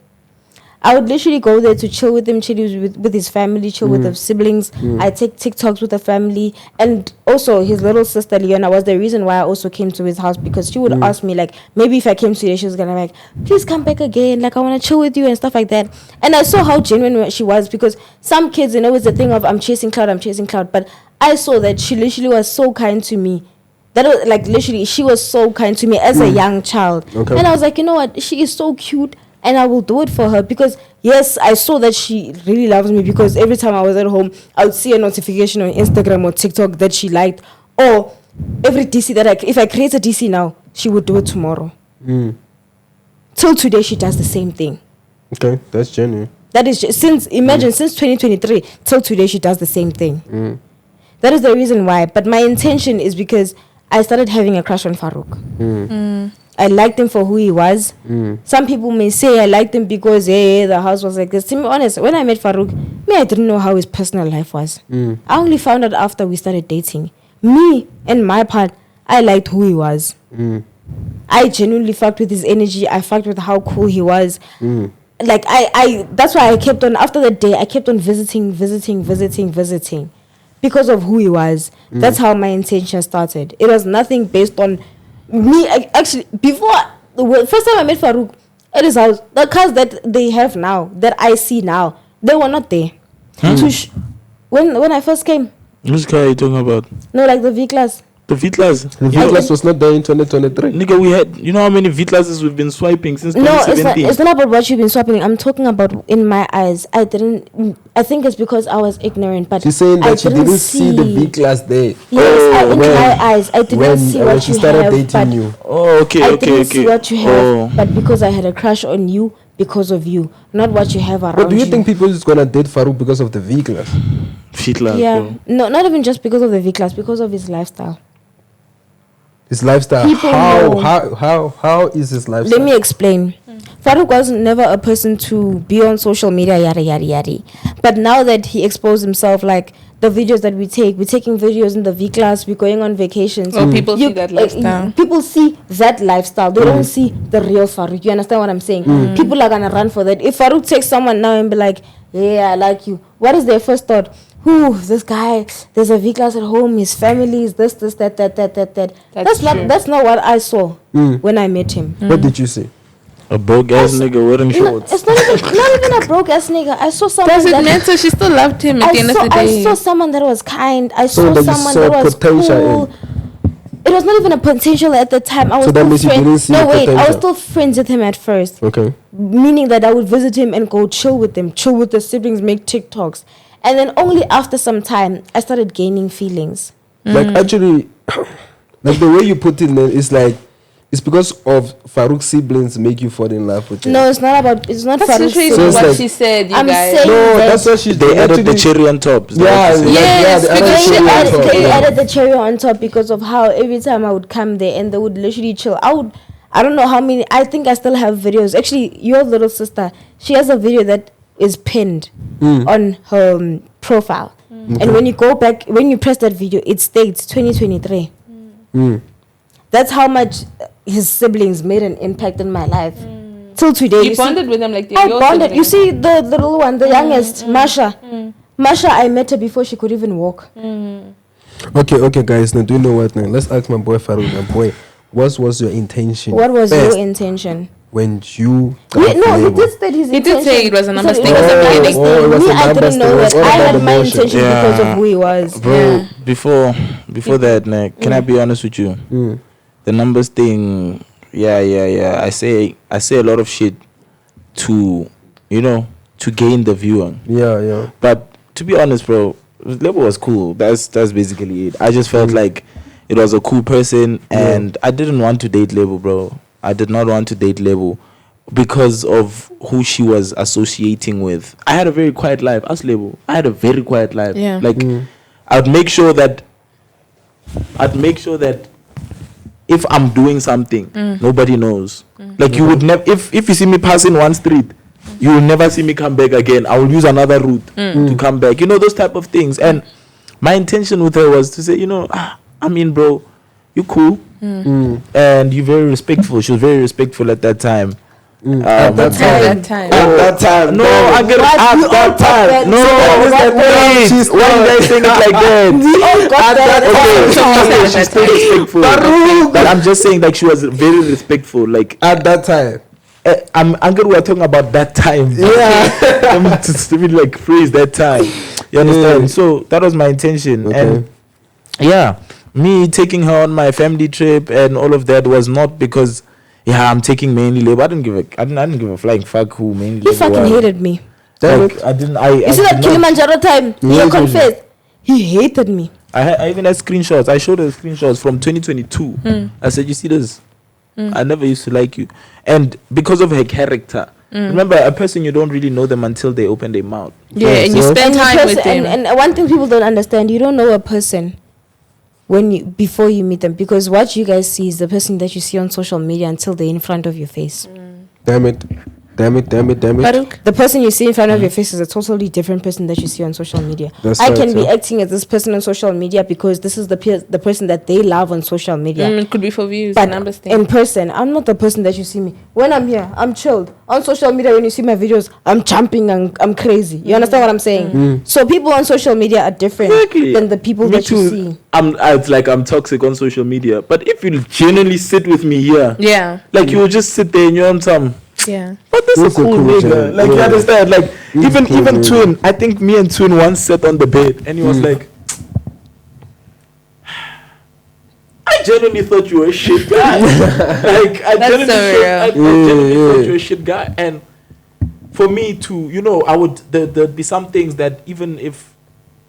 I would literally go there to chill with him, chill with his family, chill with the siblings. I take TikToks with the family. And also his little sister, Leona, was the reason why I also came to his house, because she would ask me, like, maybe if I came today, she was going to be like, please come back again. Like, I want to chill with you and stuff like that. And I saw how genuine she was, because some kids, it's the thing of, I'm chasing cloud. But I saw that she literally was so kind to me. That was, like, literally, she was so kind to me as a young child. Okay. And I was like, you know what? She is so cute. And I will do it for her, because yes, I saw that she really loves me, because every time I was at home, I would see a notification on Instagram or TikTok that she liked, or every DC if I create a DC now, she would do it tomorrow. Till today, she does the same thing. Okay, that's genuine. That is since 2023 till today, she does the same thing. That is the reason why. But my intention is because I started having a crush on Farook. I liked him for who he was. Some people may say I liked him because the house was like this. To be honest, when I met Farook, I didn't know how his personal life was. I only found out after we started dating. Me and my part, I liked who he was. I genuinely fucked with his energy. I fucked with how cool he was. Like that's why I kept on, after that day, I kept on visiting because of who he was. That's how my intention started. It was nothing based on me. Actually, before the first time I met Farook at his house, the cars that they have now, that I see now, they were not there. When I first came. Which car are you talking about? No, like the V-Class. The V-Class? The V-Class was not there in 2023. Nigga, we had, you know how many V-Classes we've been swiping since 2017? No, it's not about what you've been swiping. I'm talking about, in my eyes, I think it's because I was ignorant, but she's saying that she didn't see the V-Class there. Yes, in my eyes, I did not see what she you started have, dating you. Oh, okay. I didn't see what you have, but because I had a crush on you, because of you, not what you have around you. But do you think people is gonna date Farouk because of the V-Class? V-Class, yeah, bro. No, not even just because of the V-Class, because of his lifestyle. His lifestyle. How is his lifestyle? Let me explain. Farouk was never a person to be on social media, yada yada yada. But now that he exposed himself, like the videos that we take. We're taking videos in the V class. We're going on vacations. Well, people see that lifestyle. People see that lifestyle. They don't see the real Farook. You understand what I'm saying? People are gonna run for that. If Farook takes someone now and be like, yeah, I like you, what is their first thought? This guy, there's a V class at home, his family is this, that. That's not what I saw when I met him. What did you see? A broke ass nigga wearing shorts. It's not even a broke ass nigga. I saw someone. Does it matter? She still loved him at the end of the day. I saw someone that was kind. I saw that someone you saw that was potential cool. It was not even a potential at the time. I was So that means you didn't see No, wait. I was potential. still friends with him at first. Okay. Meaning that I would visit him and go chill with them, chill with the siblings, make TikToks. And then only after some time, I started gaining feelings. Like actually, like the way you put it, is like it's because of Farouk's siblings make you fall in love with them. No, it's not about. It's not That's Farouk's literally So siblings. it's what like- she said, you I'm guys. saying No, that that's what she's They added the actually- cherry on top. Is that Yeah, what you said? Yes, they because added she cherry on added- top, They yeah. added the cherry on top because of how every time I would come there and they would literally chill. I don't know how many. I think I still have videos. Actually, your little sister, she has a video that is pinned on her profile. And when you go back, when you press that video, it states 2023. That's how much his siblings made an impact in my life. Till today. You bonded with him like I your bonded. You siblings. see the little one, the youngest, Masha. Masha, I met her before she could even walk. Okay, guys. Now, do you know what? Now, let's ask my boy Farouk. My boy, what was your intention? What was first your intention? when you? Wait, no, he Lebo? did state his He intention. did say it was a number said thing. it was a Oh, number oh, thing. it was Me, a I number didn't know thing. that. It was all I about had the my motion. intention because of who he was. Bro, before that, like, can I be honest with you? The numbers thing, yeah. I say a lot of shit to, to gain the viewer. Yeah. But to be honest, bro, Lebo was cool. That's basically it. I just felt like it was a cool person, and I didn't want to date Lebo, bro. I did not want to date Lebo because of who she was associating with. I had a very quiet life. Ask Lebo. I had a very quiet life. Yeah. Like, I'd make sure that if I'm doing something, nobody knows. Like, you would never, if you see me passing one street, you will never see me come back again. I will use another route to come back. Those type of things. And my intention with her was to say, bro, you cool. And you're very respectful. She was very respectful at that time. At that time. No, I get at that time. No, please. Why are you guys saying it like that? We all got that. Okay, she's still respectful. But I'm just saying, like, she was very respectful. Like, At that time. I'm angry. We're talking about that time. Yeah. Let me like phrase that time. You understand? So that was my intention. Okay. And yeah, me taking her on my family trip and all of that was not because I'm taking mainly Lebo. I didn't give a flying fuck who mainly He Lebo fucking was. hated me. Like, I didn't. You see that Kilimanjaro time? He hated confessed. He hated me. I even had screenshots. I showed her screenshots from 2022. I said, you see this? I never used to like you. And because of her character. Remember, a person, you don't really know them until they open their mouth. Yeah, and you spend time with them. And one thing people don't understand, you don't know a person before you meet them, because what you guys see is the person that you see on social media until they're in front of your face. Damn it. Farouk? The person you see in front of your face is a totally different person that you see on social media. That's I right, can be yeah. acting as this person on social media because this is the person that they love on social media. It could be for views, But numbers thing. in person, I'm not the person that you see me. When I'm here, I'm chilled. On social media, when you see my videos, I'm jumping and I'm crazy. You understand what I'm saying? So people on social media are different than the people Me that you see. It's like I'm toxic on social media. But if you genuinely sit with me here, Yeah. like you will just sit there and you're on some. Yeah. But this is Cool, cool, cool, nigga. Jen. Like, you Yeah. understand? Like, even cool, yeah. Twin, I think me and Twin once sat on the bed and he was like, I genuinely thought you were a shit guy. Like, I That's genuinely, so real. I genuinely thought you were a shit guy. And for me to, I would, there'd be some things that even if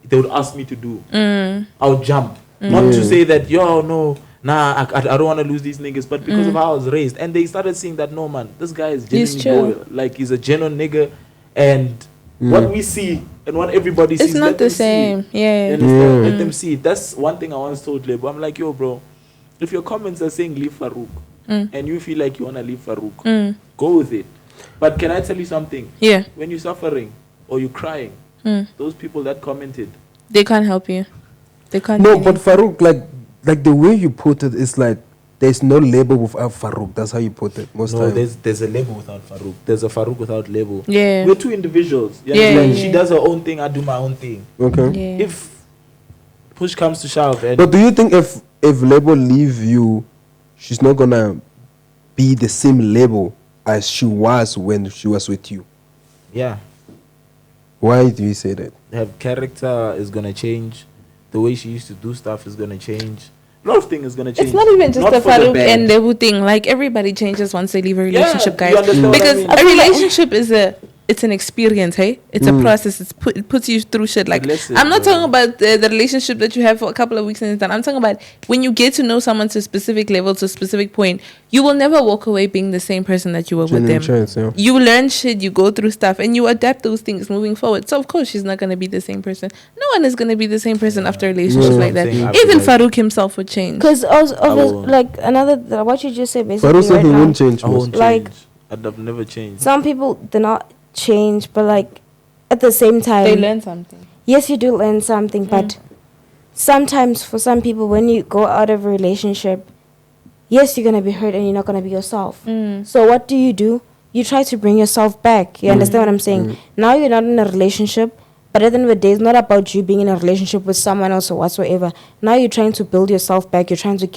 they would ask me to do, I would jump. Not to say that, I don't want to lose these niggas, but because of how I was raised. And they started seeing that, no, man, this guy is He's genuinely chill. loyal. Like, he's a genuine nigga. And what we see and what everybody sees, It's not let the them see. same. You Yeah. understand? Let them see. That's one thing I once told Lebo. I'm like, yo, bro, if your comments are saying leave Farouk and you feel like you want to leave Farouk, go with it. But can I tell you something? Yeah. When you're suffering or you're crying, those people that commented, They can't help you. They can't. No, but Farook, like the way you put it is like there's no label without Farook. That's how you put it most times. There's a label without Farook. There's a Farook without label. Yeah. We're two individuals. She does her own thing, I do my own thing. Okay. Yeah. If push comes to shove, but do you think if label leave you, she's not gonna be the same label as she was when she was with you? Yeah. Why do you say that? Her character is gonna change. The way she used to do stuff is gonna change. A lot of things is gonna change. It's not even just the for the Farook bad. and Lebo thing. Like everybody changes once they leave a relationship, you guys. understand what I Because mean? a relationship is it's an experience, hey? It's a process. It puts you through shit. Like, I'm not talking about the relationship that you have for a couple of weeks and then. I'm talking about when you get to know someone to a specific level, to a specific point, you will never walk away being the same person that you were with them. Chance, yeah. You learn shit, you go through stuff, and you adapt those things moving forward. So, of course, she's not going to be the same person. No one is going to be the same person after a relationship like that. Even Farook himself would change. Because also, like, what you just said basically Farouk said right he now, won't change. I won't Like- change. I'd have never changed. some people do not change, but like at the same time, They learn something. yes, you do learn something, but sometimes for some people, when you go out of a relationship, yes, you're gonna be hurt and you're not gonna be yourself. So what do? You try to bring yourself back. You understand what I'm saying? Now you're not in a relationship, but at the end of the day, it's not about you being in a relationship with someone else or whatsoever. Now you're trying to build yourself back. You're trying to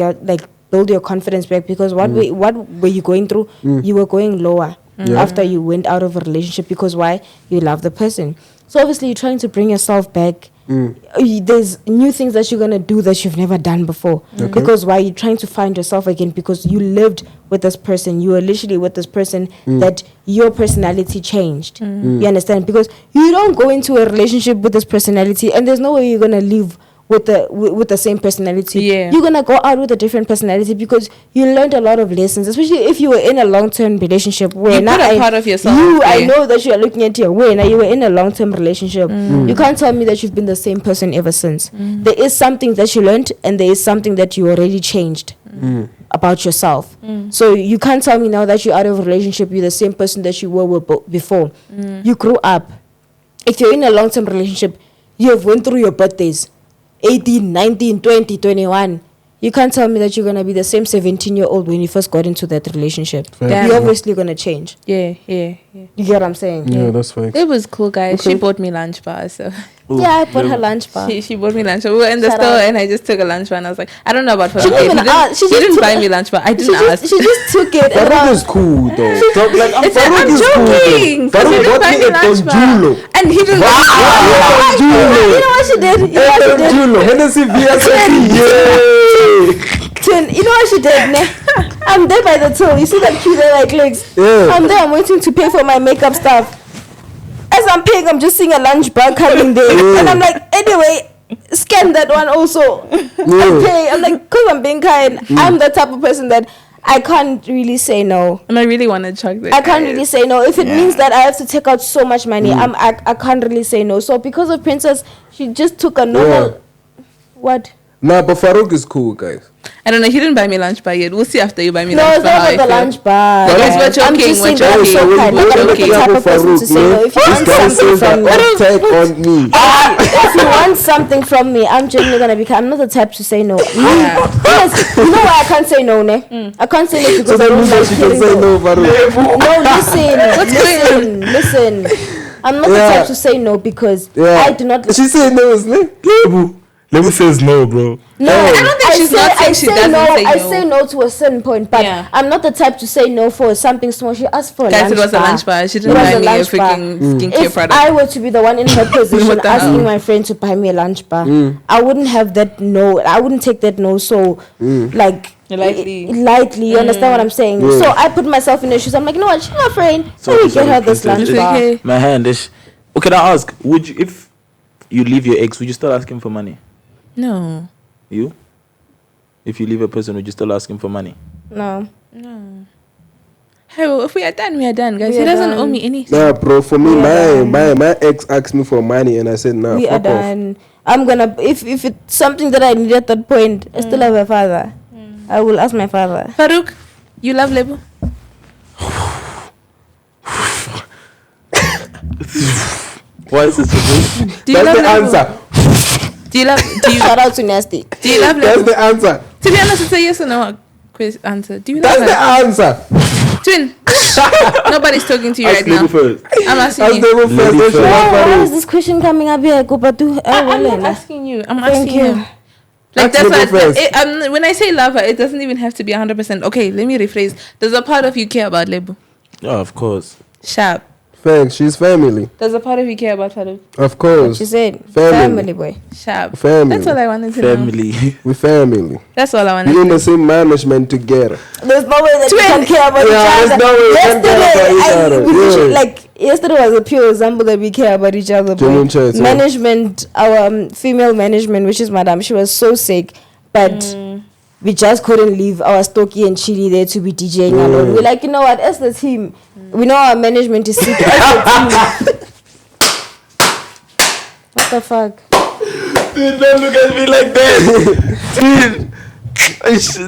build your confidence back, because what were you going through? You were going lower after you went out of a relationship, because why? You love the person. So obviously you're trying to bring yourself back. There's new things that you're going to do that you've never done before. Because why? You're trying to find yourself again, because you lived with this person. You were literally with this person that your personality changed. You understand? Because you don't go into a relationship with this personality and there's no way you're going to leave with the same personality. You're gonna go out with a different personality, because you learned a lot of lessons, especially if you were in a long-term relationship where you put a part of yourself. I know that you are looking at your way. Now you were in a long-term relationship. You can't tell me that you've been the same person ever since. There is something that you learned, and there is something that you already changed about yourself. So you can't tell me now that you're out of a relationship, you're the same person that you were before. You grew up. If you're in a long-term relationship, you have went through your birthdays. 18, 19, 20, 21. You can't tell me that you're going to be the same 17-year-old when you first got into that relationship. You're obviously going to change. Yeah. You get what I'm saying? Yeah, that's fine. It was cool, guys. She bought me lunch bar, so... Yeah, I bought her lunch bar. She bought me lunch bar. We were in the Shout store out. and I just took a lunch bar and I was like, I don't know about her. She didn't even ask. She didn't buy me lunch bar. I didn't ask. She just took it. Farouk is cool though. I'm joking. Farouk bought me a Tonjulo. And he didn't You know what she did? Hennessy VSP. You know what she did? I'm there by the till. You see that cute like legs? Yeah. I'm there. I'm waiting to pay for my makeup stuff. As I'm paying, I'm just seeing a lunch bar coming there, and I'm like, anyway, scan that one also. Okay, I'm like, cause I'm being kind. I'm the type of person that I can't really say no. And I really wanted chocolate. I can't really say no. If it means that I have to take out so much money, I can't really say no. So because of Princess, she just took a normal. What? Nah, but Farouk is cool, guys. I don't know. He didn't buy me lunch bar yet. We'll see after you buy me No, lunch it's bar. not about the lunch bar. Guys, we're joking, I'm just saying that we're I'm so joking. kind. Like, I'm not the type of person to say no. If you want something from me, Attack on me. if you want something from me, I'm genuinely gonna be kind. I'm not the type to say no. Yes, you know why I can't say no, ne? I can't say no because I don't like She can hearing say no. no, Farouk. No, listen. I'm not the type to say no because I do not. She said no, isn't it? Lebo says no, bro. No, I don't think she's not saying she doesn't say no. I say no to a certain point, but I'm not the type to say no for something small. She asked for a lunch bar. Guys, it was a lunch bar. She didn't buy me a freaking skincare If product. I were to be the one in her position asking my friend to buy me a lunch bar, I wouldn't have that no. I wouldn't take that no so like Lightly. You understand what I'm saying? So I put myself in her shoes. I'm like, you know what? She's my friend. So let me get her this lunch bar. Okay. My hand is. Okay, now ask. Would you, if you leave your ex, would you still ask him for money? No. You? If you leave a person, would you still ask him for money? No. Hey, well, if we are done, we are done, guys. We He are doesn't done. owe me anything. Nah, bro. For me, We are my ex asked me for money, and I said, nah, We are fuck off. done. I'm gonna if it's something that I need at that point, I still have a father. I will ask my father. Farouk, you love Lebo? Why is this so good? Do you That's love the Lebo? answer. Do you Shout out to Nasty. Do you love That's Lebo? the answer. To be honest, it's a yes or no quiz answer. Do you love That's the her? answer. Twin. Nobody's talking to you right now. First. I'm asking That's you. the first. Lady That's first. Why is this question coming up here? Go, but do. I'm not asking you. I'm Thank asking you. him. Like Ask that's Lebo why first. when I say love her, it doesn't even have to be 100%. Okay, let me rephrase. Does a part of you care about Lebo? Oh, of course. Sharp. Thanks. She's family. Does a part of you care about Farook? Of course. She said, Family. family boy. Sharp. Family. That's all I wanted to know. Family. We family. That's all I wanted We're to in know. the same management together. There's no way that Twin. we can care about Yeah, each there's other. no way we can care about each other. we literally, Yeah. like yesterday was a pure example that we care about each other. Genuine Boy. church, yeah. Management, our female management, which is Madam, she was so sick, but we just couldn't leave our Stocky and Chili there to be DJing alone. We're like, you know what? As the team, we know our management is sick. As the team. What the fuck? Dude, don't look at me like that. Dude.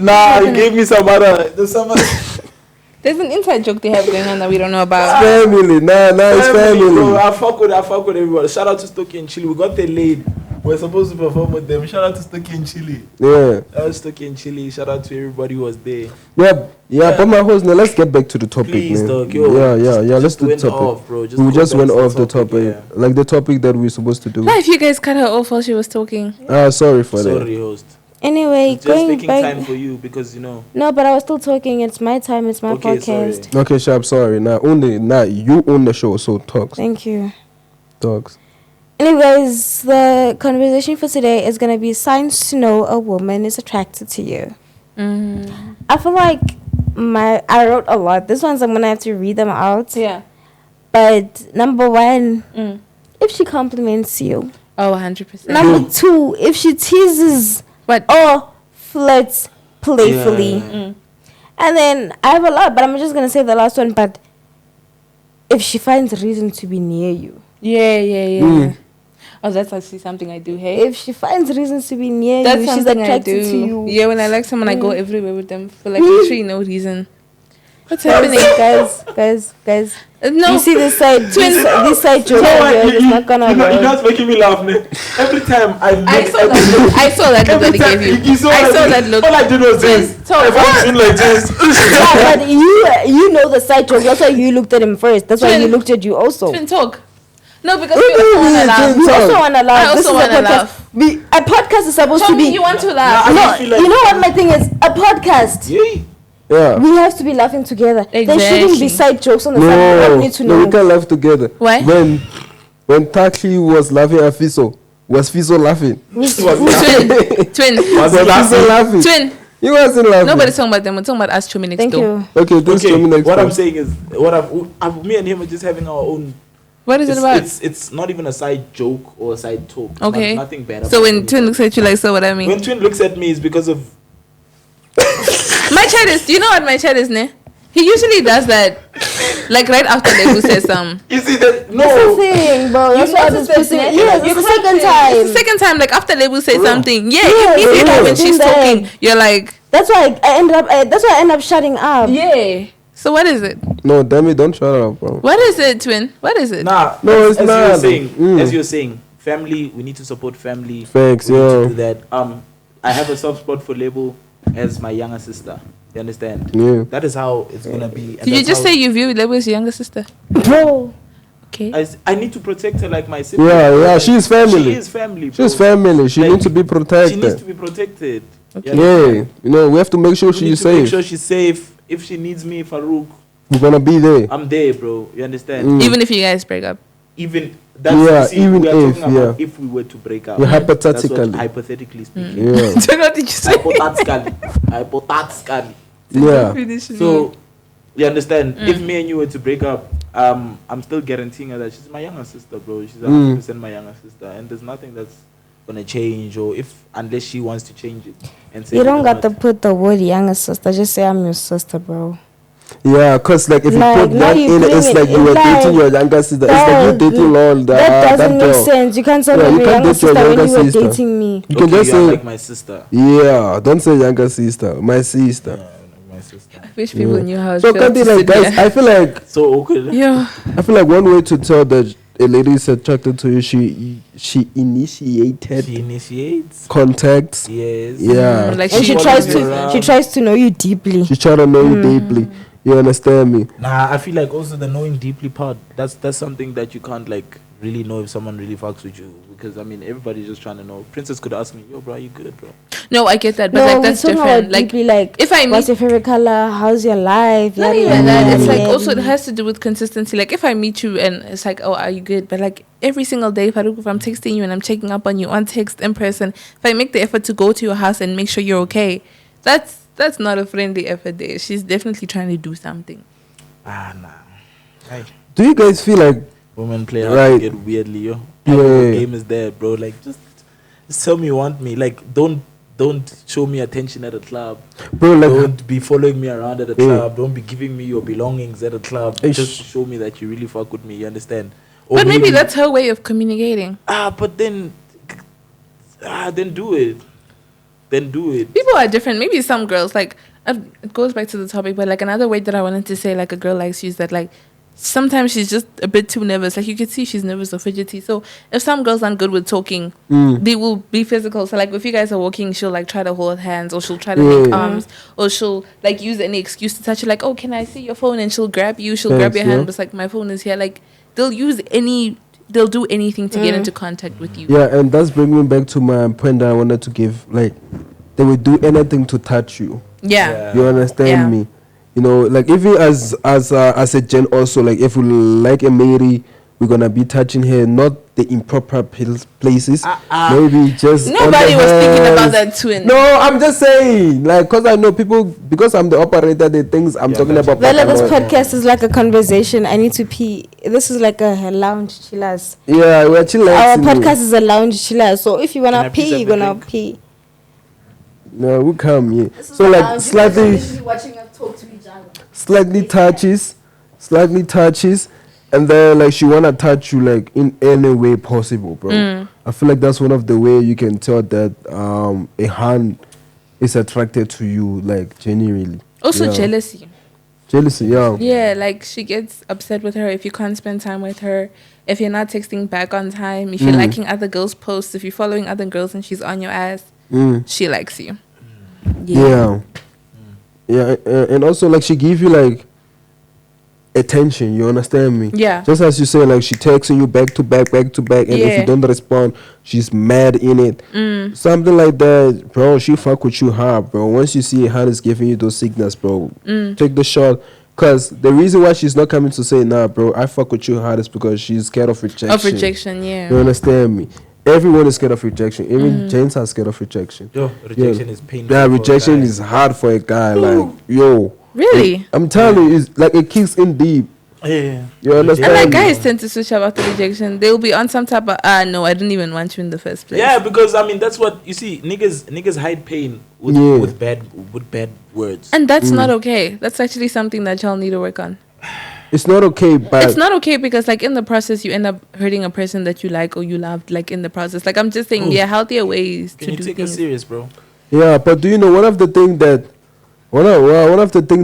Nah, you gave me some other. There's an inside joke they have going on that we don't know about. Family. Nah, it's family. Bro, I fuck with everybody. Shout out to Stocky and Chili. We got there late. We're supposed to perform with them. Shout out to Stocky and Chili. Yeah. Shout out to Stocky and Chili. Shout out to everybody who was there. Yeah. But my host, now let's get back to the topic, Please, man. dog, yo, Yeah. Let's do the went topic. off, bro. We go just back went to off the topic, yeah. like the topic that we're supposed to do. Why if you guys cut her off while she was talking? Sorry for that. Sorry, host. Anyway, Just going making back. time for you because you know. No, but I was still talking. It's my time. It's my Okay, podcast. sorry. Okay, Sharp, sorry. Now you own the show, so talks. Thank you. Talks. Anyways, the conversation for today is going to be signs to know a woman is attracted to you. I feel like I wrote a lot. This one's I'm going to have to read them out. Yeah. But number one, if she compliments you. Oh, 100%. Number two, if she teases What? or flirts playfully. Yeah. And then I have a lot, but I'm just going to say the last one. But if she finds reason to be near you. Yeah. Oh, that's actually something I do, hey? If she finds reasons to be near That's you, she's something I attracted do. to you. Yeah, when I like someone, I go everywhere with them for like literally no reason. What's happening? Guys. No. You see this side, this side joke here is not gonna You're work. not making me laugh, man. Every time I saw that look that he gave you. I saw that look. All I did was this. Talk. If I'm doing like this. Yeah, but you know the side joke. That's why you looked at him first. That's why he looked at you also. Twin talk. No, because we also want to laugh. You also want to laugh. I also This is a wanna podcast. laugh. A podcast is supposed to Tommy, be. you want to laugh? Nah, No, I feel like- you know what my thing is? A podcast. Yeah. We have to be laughing together. There shouldn't be Exactly. side jokes on the side. We don't need to No, know. we can't laugh together. Why? When Taki was laughing at Fiso, was Fiso laughing? Twin. Was Fiso laughing? Twin. He wasn't laughing. Nobody's talking about them. We're talking about us Chomi Next Thank Door. you. Okay, this Okay, Chomi Next what Door. I'm saying is, me and him are just having our own. What is it about? It's not even a side joke or a side talk. It's Okay. nothing bad. So about when anything. Twin looks at you like, so what I mean? When Twin looks at me, it's because of. My chat is, do you know what my chat is, ne? He usually does that, like right after Lebo says You see that? No. That's the thing, bro. That's why noticed this this, person. ne? Yes, You it's the cracked second it. time. It's the second time, like after Lebo says Bro. something. Yeah, Yeah, immediately yeah, when she's yeah. talking, you're like, That's why I end up. That's why I end up shutting up. yeah. So what is it? No, damn it, don't shut up, bro. What is it, Twin? What is it? Nah. No, it's as not. You're saying, Mm. As you're saying, family. We need to support family. Thanks, we need yo. to do that. I have a soft spot for Lebo as my younger sister. You understand? Yeah. That is how it's gonna be. Did you just say you view Lebo as your younger sister? Bro. Okay. I need to protect her like my sister. Yeah, she's family. She is family. Bro. She's family. She Like, needs to be She needs protected. to be protected. Okay. Yeah, you know, we have to make sure We need she's to make safe. sure she's safe. If she needs me, Farook, We're gonna be there. I'm there, bro. You understand? Mm. Even if you guys break up. Even that's Yeah, see, even we are if, talking about yeah. if we were to break up. Yeah, That's hypothetically. what, hypothetically speaking. Yeah, So what did you say? Hypothetically. yeah. So you understand? If me and you were to break up, I'm still guaranteeing her that she's my younger sister, bro. She's 100% my younger sister, and there's nothing that's gonna change, or unless she wants to change it and say You don't "You got know to put the word younger sister. Just say I'm your sister, bro. Yeah, cause like if Like, you put now that you in, putting it's it like you in, were like, dating your younger sister. It's like you dating all the That doesn't make girl. sense. You can't say Yeah, I'm you your can't younger date your sister when younger you were sister. dating me. You can okay, just you are say, like my sister." yeah, don't say younger sister, my sister. My sister. I wish people knew how it So felt Kanti, to like sit guys, there. I feel like So awkward. Yeah. one way to tell that a lady is attracted to you, she initiates contacts. Yes. Yeah. Like And she tries to know you deeply. She tries to know you deeply. You understand me? Nah, I feel like also the knowing deeply part, that's something that you can't like really know if someone really fucks with you, because I mean everybody's just trying to know. Princess could ask me, yo bro, are you good, bro? No, I get that, but like that's different. Like deeply, like if I meet, what's your favorite color? How's your life? not even that. It's like also it has to do with consistency. Like if I meet you and it's like, oh, are you good? But like every single day, Farook, if I'm texting you and I'm checking up on you on text in person, if I make the effort to go to your house and make sure you're okay, that's not a friendly effort there. She's definitely trying to do something. Nah. Hey. Do you guys feel like women play out get weirdly, yo? The game is there, bro. Like just tell me you want me. Like don't show me attention at a club, bro. Like don't be following me around at a club. Don't be giving me your belongings at a club. Just show me that you really fuck with me. You understand? Or but maybe that's her way of communicating. But then do it. Then do it. People are different. Maybe some girls like it goes back to the topic, but like another way that I wanted to say like a girl likes you is that like sometimes she's just a bit too nervous. Like you could see she's nervous or fidgety. So if some girls aren't good with talking, they will be physical. So like if you guys are walking, she'll like try to hold hands, or she'll try to make arms, or she'll like use any excuse to touch you. Like, oh, can I see your phone? And she'll grab you. She'll grab your hand. But it's like my phone is here. Like they'll do anything to get into contact with you. Yeah, and that's bringing me back to my point that I wanted to give. Like they will do anything to touch you. Yeah. You understand me? You know, like even as a gen also, like if we like a lady, we're gonna be touching her, not the improper places. Maybe just nobody was thinking about that twin. No, I'm just saying, like, cause I know people, because I'm the operator, the things I'm talking about. Well, this podcast is like a conversation. I need to pee. This is like a lounge chillers. Yeah, we're chilling. Our podcast is a lounge chillers. So if you wanna pee, you're gonna pee. No, we come here. So like slightly watching us talk to each other. Slightly touches, and then like she wanna touch you like in any way possible, bro. I feel like that's one of the way you can tell that a hand is attracted to you, like genuinely. Also jealousy. Yeah, like she gets upset with her if you can't spend time with her, if you're not texting back on time, if you're liking other girls' posts, if you're following other girls and she's on your ass. She likes you. Yeah, and also like she give you like attention. You understand me? Yeah. Just as you say, like she texting you back to back, and if you don't respond, she's mad in it. Something like that, bro. She fuck with you hard, bro. Once you see her is giving you those signals, bro, take the shot. Cause the reason why she's not coming to say, nah, bro, I fuck with you hard is because she's scared of rejection. Yeah. You understand me? Everyone is scared of rejection. Even James are scared of rejection. Rejection is painful. Yeah, rejection is hard for a guy. Like, really? I'm telling you, it's like it kicks in deep. Yeah. You understand? And like guys tend to switch up after rejection. They'll be on some type of no, I didn't even want you in the first place. Yeah, because I mean that's what you see. Niggas hide pain with bad words. And that's not okay. That's actually something that y'all need to work on. It's not okay, but it's not okay because like in the process you end up hurting a person that you like or you loved, like in the process. Like I'm just saying, healthier ways to do things. Can you take it serious, bro? Yeah, but do you know one of the things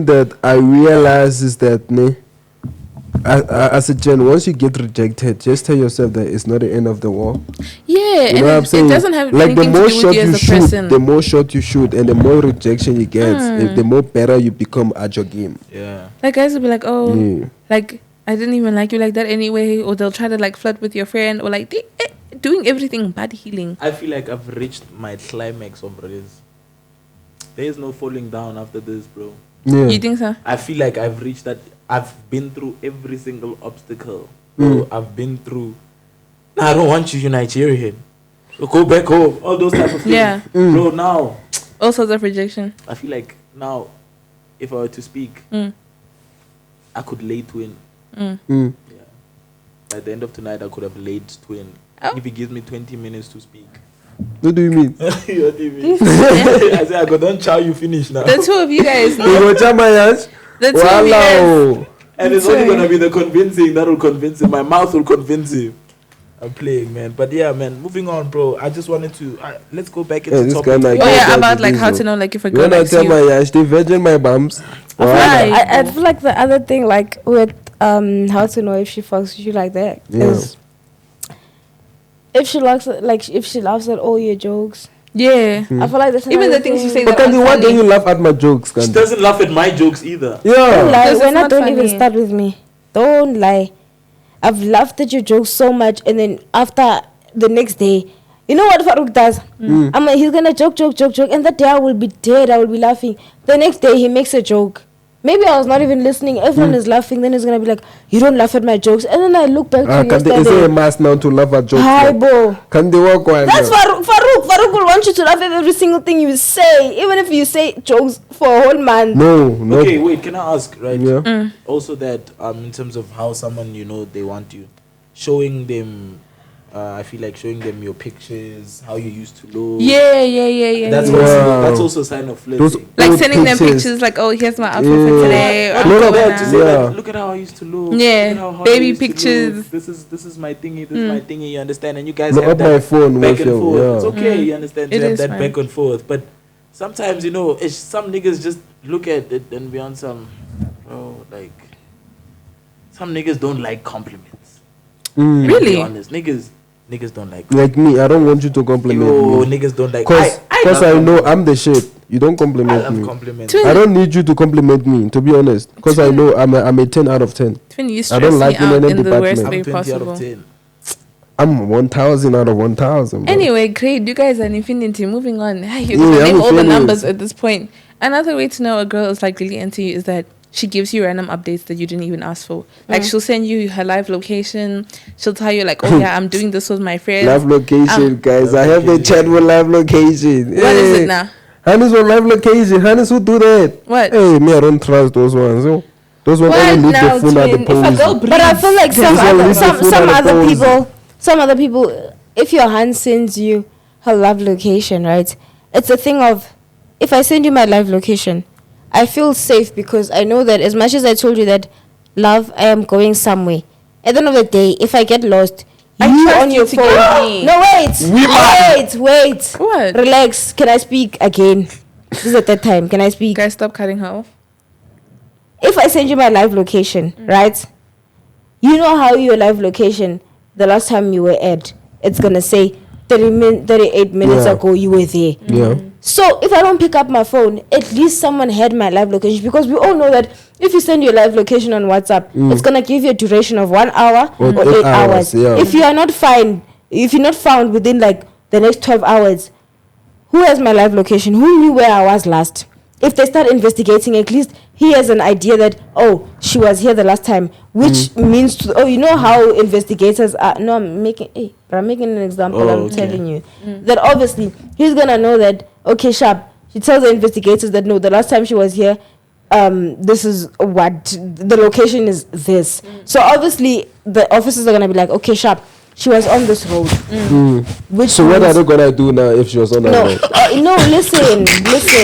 that I realize is that as a gen, once you get rejected, just tell yourself that it's not the end of the world. Yeah, you know what I'm saying? It doesn't have like anything to do with you as a person. The more shot you shoot, and the more rejection you get, the more better you become at your game. Yeah. Like guys will be like, like I didn't even like you like that anyway, or they'll try to like flirt with your friend, or like doing everything but healing. I feel like I've reached my climax of this. There is no falling down after this, bro. Yeah. You think so? I feel like I've reached that. I've been through every single obstacle. Bro, I've been through. I don't want you, Nigerian. Go back home. All those type of things. Yeah. Bro, now. All sorts of rejection. I feel like now, if I were to speak, I could lay twin. Yeah. At the end of tonight, I could have laid twin. If he gives me 20 minutes to speak. What do you mean? What do you mean? I said, I go, don't chow, you finish now. The two of you guys. The two of you guys. And it's only going to be the convincing that will convince him. My mouth will convince him. I'm playing, man. But yeah, man, moving on, bro. I just wanted to... let's go back into topic. About like how to know like if a girl likes you. When I tell my they virgin my bums. I feel like the other thing, like with how to know if she fucks with you like that is if she laughs at all your jokes. Yeah. I feel like that's Even the things you say. But Kandi, why don't you laugh at my jokes, Kandi? She doesn't laugh at my jokes either. Yeah. Don't lie. Because When it's I not don't funny. even start with me. Don't lie. I've laughed at your jokes so much, and then after the next day, you know what Farook does? He's gonna joke, and that day I will be dead. I will be laughing. The next day he makes a joke. Maybe I was not even listening. Everyone is laughing. Then he's gonna be like, "You don't laugh at my jokes." And then I look back to Kandi, is yesterday. it a must now to laugh at jokes? Hi, now? bo. Kandi, walk on. That's Farouk. Farouk will want you to laugh at every single thing you say, even if you say jokes for a whole month. No. Okay, wait. Can I ask, right? Yeah. Also, that in terms of how someone they want you, showing them. I feel like showing them your pictures, how you used to look. Yeah. That's also a sign of flirting. Like sending them pictures, like, oh, here's my outfit for today. I'm No, going that- To out. say Yeah. like, look at how I used to look. Yeah. Look at how hard Baby I used to pictures. look. This is my thingy. This is my thingy. You understand? And you guys Look have up that my phone back with and you, forth. yeah. It's okay. You understand? It You have is that fine. back and forth. But sometimes it's some niggas just look at it and be on some, like some niggas don't like compliments. Mm. To be Really? honest, niggas don't like. Like me, I don't want you to compliment Yo, me. niggas don't like. Because love I know compliments. I'm the shit. You don't I compliment love me. compliments. Twin- I don't need you to compliment me, to be honest. Because I know I'm a 10 out of 10. Twin, you I stress don't me like out in any in the worst department. way I'm 20 out possible. of 10. I'm 1,000 out of 1,000. bro. Anyway, great. You guys are in infinity. Moving on. You're Yeah, gonna I'm name all the finished. numbers at this point. Another way to know a girl is like really into you is that she gives you random updates that you didn't even ask for. Like she'll send you her live location. She'll tell you like, oh yeah, I'm doing this with my friends. Live location, guys. I have a chat with live location. What is it now? Hannes on live location. Hannes, who do that? What? Hey, me, I don't trust those ones. Oh. Those ones only leave the phone at the If a girl pose. But I feel like some This one other leaves the food some at the other pose. people, if your hand sends you her live location, right? It's a thing of, if I send you my live location, I feel safe because I know that as much as I told you that, love, I am going somewhere. At the end of the day, if I get lost, I you trust on you your to phone. get me. No, wait. What? Relax. Can I speak again? This is at that time. Can I speak? Guys, stop cutting her off. If I send you my live location, right? You know how your live location, the last time you were at, it's gonna say 38 minutes Yeah. ago you were there. Yeah. So if I don't pick up my phone, at least someone had my live location, because we all know that if you send your live location on WhatsApp, it's gonna give you a duration of 1 hour Or or 8 8 hours, hours. yeah. If you're not found within like the next 12 hours, who has my live location? Who knew where I was last? If they start investigating, at least he has an idea that, oh, she was here the last time, which means to, oh, you know how investigators are. No, I'm making an example. Oh, I'm okay. telling you that obviously he's gonna know that, okay, sharp. She tells the investigators that no, the last time she was here, this is what the location is. This. So obviously the officers are gonna be like, okay, sharp. She was on this road. Which So what means- are they gonna do now if she was on that no, road? no, listen.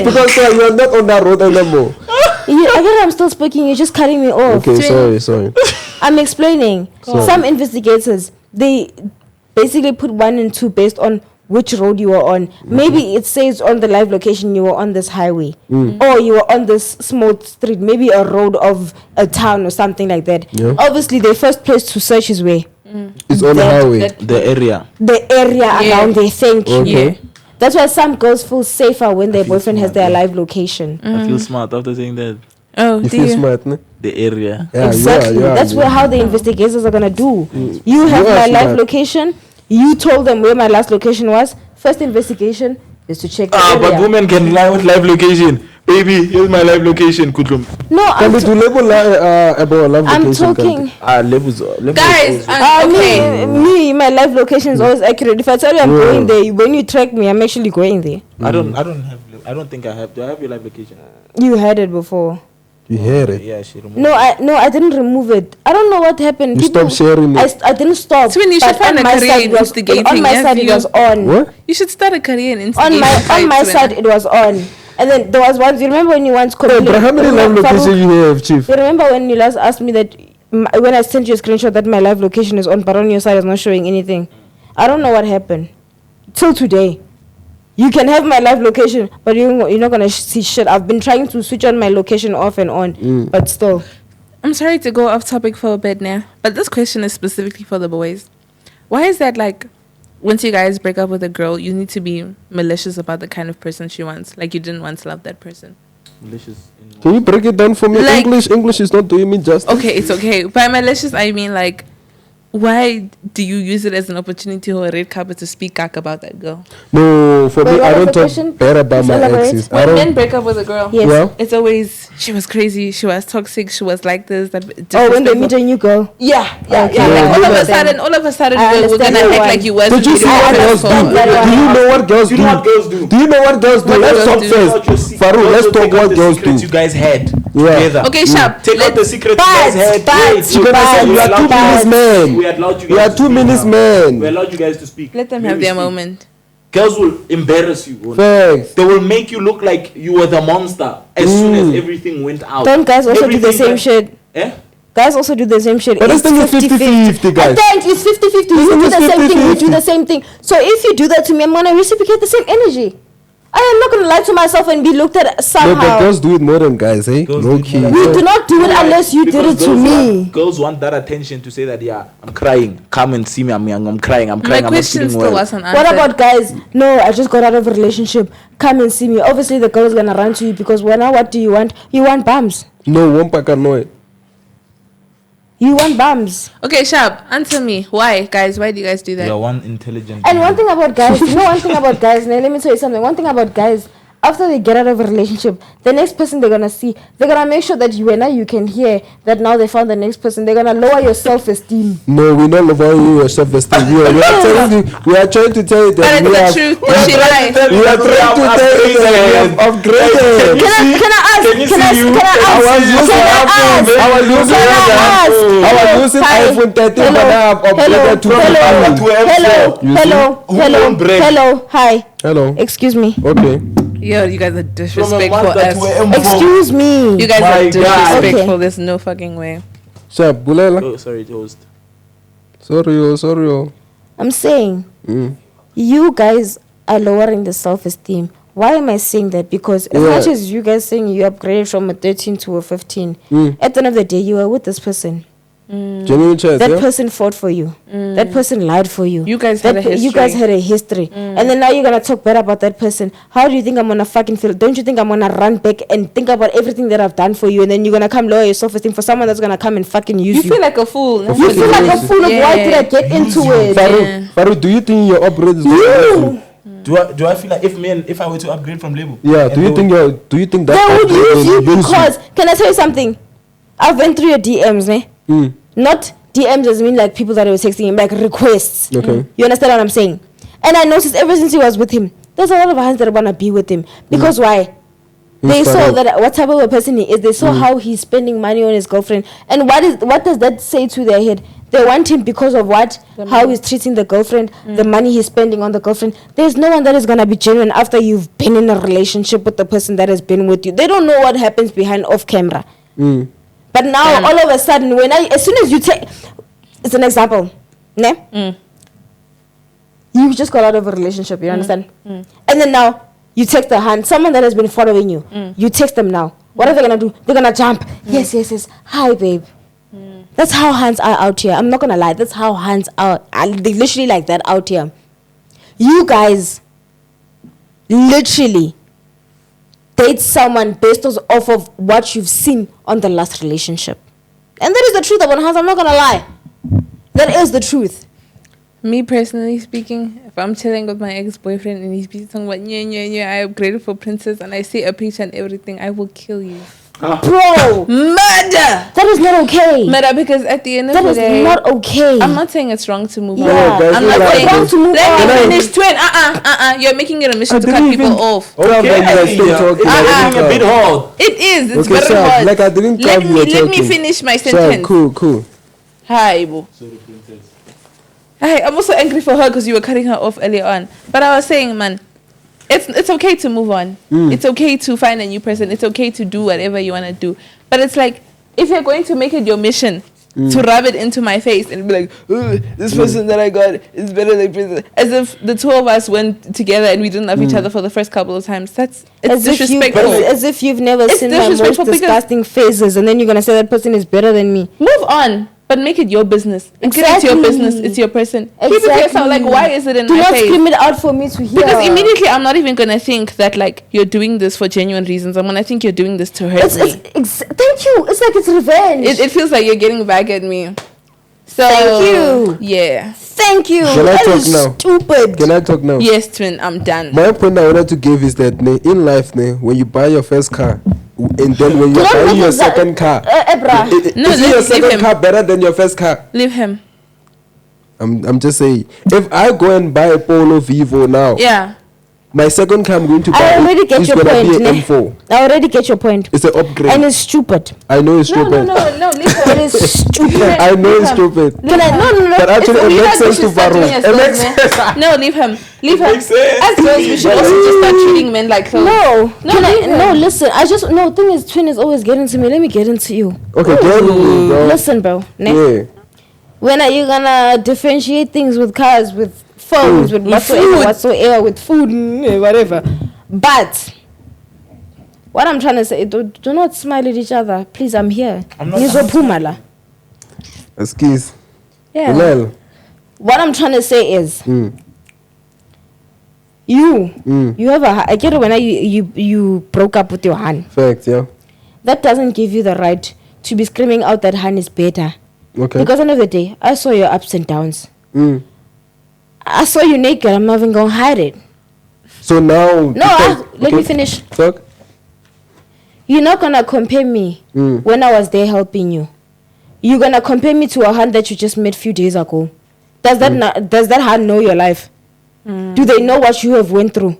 Because you're not on that road anymore. Again, I'm still speaking. You're just cutting me off. Okay, sorry. I'm explaining. Sorry. Some investigators, they basically put 1 and 2 based on which road you were on. Maybe it says on the live location you were on this highway, or you were on this small street, maybe a road of a town or something like that. Yeah. Obviously, the first place to search is where It's on the That- highway. The area. the area around there. Thank you. Okay. Yeah. That's why some girls feel safer when their feel boyfriend has smart, their yeah. live location. I feel smart after saying that. Oh, You do feel you? smart, ne? The area. Yeah, Exactly. yeah, That's where how the investigators are gonna do. You have You are my live smart. location. You told them where my last location was. First investigation is to check the area. But women can lie with live location. Baby, here's my live location. Kudlum. No, Can we do label about love I'm vacation? talking. Levels. Guys, okay. Me, my live location is always accurate. If I tell you I'm going there, when you track me, I'm actually going there. I don't think I have. Do I have your live location? You had it before. You hear it? Yeah, she removed. No, I didn't remove it. I don't know what happened. You stopped sharing it. I didn't stop. Twin, you should but find on a my career side in it was- instigating, On my have side, it you? was on. What? You should start a career in On instigating. my fights, side, Twin. it was on. And then there was once. You remember when you once Hey, complained? but how many live Farouk, locations you have, Chief? You remember when you last asked me that when I sent you a screenshot that my live location is on, but on your side is not showing anything? I don't know what happened. Till today. You can have my live location, but you're not going to see shit. I've been trying to switch on my location off and on, but still. I'm sorry to go off topic for a bit now, but this question is specifically for the boys. Why is that like once you guys break up with a girl, you need to be malicious about the kind of person she wants. Like, you didn't once love that person. Malicious. Can you break it down for me? Like, English is not doing me justice. Okay, it's okay. By malicious, I mean, like, why do you use it as an opportunity or a red carpet to speak cack about that girl? No, for me, I don't talk bad about my exes. When men break up with a girl, it's always, she was crazy, she was toxic, she was like this. When they meet a new girl. Yeah. Like, all of a sudden, we're gonna act like you wasn't. Did you see what girls do? Do you know what girls do? Do you know what girls do? Let's talk first. Farouk, let's talk what girls do. You guys had together. Okay, sharp. Take out the secret you guys had. We are 2 minutes men. We are 2 minutes men. We allowed you guys to speak. Let them have their moment. Girls will embarrass you. Facts. They will make you look like you were the monster as soon as everything went out. Don't guys also do the same shit? Guys also do the same shit. But this thing is 50-50, guys. I think it's 50-50. You do the same thing, we do the same thing. So if you do that to me, I'm going to reciprocate the same energy. I am not going to lie to myself and be looked at somehow. No, but girls do it more than guys, eh? Low key. We do not do it unless you did it to me. Girls want that attention to say that, I'm crying. Come and see me. I'm crying. My question still wasn't answered. What about guys? No, I just got out of a relationship. Come and see me. Obviously, the girl is going to run to you because what do you want? You want bums. No, Wompaka, no. You want bums. Okay, Sharp, answer me. Why, guys? Why do you guys do that? You're one intelligent. And one thing about guys, let me tell you something. One thing about guys, after they get out of a relationship, the next person they're gonna see, they're gonna make sure that you can hear that now they found the next person. They're gonna lower your self-esteem. No, we're not lowering your self-esteem. We are trying to tell you that we have. We are trying to tell you that we have upgraded. Can I ask? I was using iPhone 13, but now I've upgraded to Hello. Hi. Hello. Excuse me. Okay. Yo, you guys are disrespectful. Excuse me. You guys are disrespectful. Okay. There's no fucking way. Sir, Bulela. Oh, sorry, host. Sorry. I'm saying, you guys are lowering the self-esteem. Why am I saying that? Because as much as you guys saying you upgraded from a 13 to a 15, at the end of the day, you are with this person. That person fought for you. That person lied for you. You guys had a history. You guys had a history. And then now you're going to talk bad about that person. How do you think I'm going to fucking feel? Don't you think I'm going to run back and think about everything that I've done for you, and then you're going to come lower your self-esteem for someone that's going to come and fucking use you? You feel like a fool. You feel like a fool of why did I get into it? Farouk, do you think your upgrade is going to Do I feel like if I were to upgrade from Lebo? Yeah, do you think that they would use you because can I tell you something? I've went through your DMs, ne? Not DMs doesn't mean like people that were texting him, like requests. Okay. You understand what I'm saying? And I noticed ever since he was with him, there's a lot of hands that want to be with him. Because why? They saw that what type of a person he is. They saw how he's spending money on his girlfriend. And what does that say to their head? They want him because of what? How he's treating the girlfriend, the money he's spending on the girlfriend. There's no one that is going to be genuine after you've been in a relationship with the person that has been with you. They don't know what happens behind off camera. But now, all of a sudden, as soon as you take... It's an example. Ne? You just got out of a relationship, you understand? And then now, you text the hand, someone that has been following you. You text them now. What are they going to do? They're going to jump. Yes. Hi, babe. That's how hands are out here. I'm not going to lie. That's how hands are. They literally like that out here. You guys literally date someone based off of what you've seen on the last relationship. And that is the truth about hands. I'm not going to lie. That is the truth. Me personally speaking, if I'm chilling with my ex-boyfriend and he's talking about I upgraded for princess and I see a picture and everything, I will kill you. Bro, murder. That is not okay. Murder, because at the end of the day, that is not okay. I'm not saying it's wrong to move on. I'm not saying wrong to move on. Let me finish. Twin. You're making it a mission to cut people off. Okay, it's a bit hard. It is. It's very hard. Like I didn't let me finish my sentence. Cool. Hi, Ibo. I'm also angry for her because you were cutting her off earlier on. But I was saying, man, it's okay to move on. It's okay to find a new person. It's okay to do whatever you want to do. But it's like, if you're going to make it your mission to rub it into my face and be like, this person that I got is better than princess, as if the two of us went together and we didn't love each other for the first couple of times. It's disrespectful. As if you've never seen my most disgusting phases and then you're going to say that person is better than me. Move on. But make it your business. It's your business. It's your person. Exactly. Keep it to yourself. Like, why is it in my face? Do not scream it out for me to hear. Because immediately I'm not even gonna think that like you're doing this for genuine reasons. I'm gonna think you're doing this to hurt me. Thank you. It's like it's revenge. It feels like you're getting back at me. So thank you. Yeah. Thank you. Can I talk now? Stupid. Can I talk now? Yes, twin. I'm done. My point I wanted to give is that in life, when you buy your first car, and then when you buy your second car, is your second car better than your first car? Leave him. I'm just saying, if I go and buy a Polo Vivo now, yeah, my second car I'm going to buy I already get is your going to point. be an M4. I already get your point. It's an upgrade. And it's stupid. I know it's stupid. No. Leave him. It is stupid. I know it's stupid. No. But actually, it makes sense to Farooks. No, leave him. Leave him. Makes sense. As girls, we should also just start treating men like clothes. No, listen. Thing is, twin is always getting to me. Let me get into you. Okay, get into me, bro. Listen, bro. Yeah. When are you gonna differentiate things with cars, with phones, with whatsoever, with food, whatever? But what I'm trying to say, do not smile at each other. Please, I'm here. I'm not. Pumala. Excuse. Yeah. Well. What I'm trying to say is, you have I get it when you broke up with your Han. Fact, yeah. That doesn't give you the right to be screaming out that Han is better. Okay. Because at the end of the day, I saw your ups and downs. I saw you naked. I'm not even going to hide it. So now... Let me finish. Talk. You're not going to compare me when I was there helping you. You're going to compare me to a hand that you just met a few days ago. Does that hand know your life? Do they know what you have went through?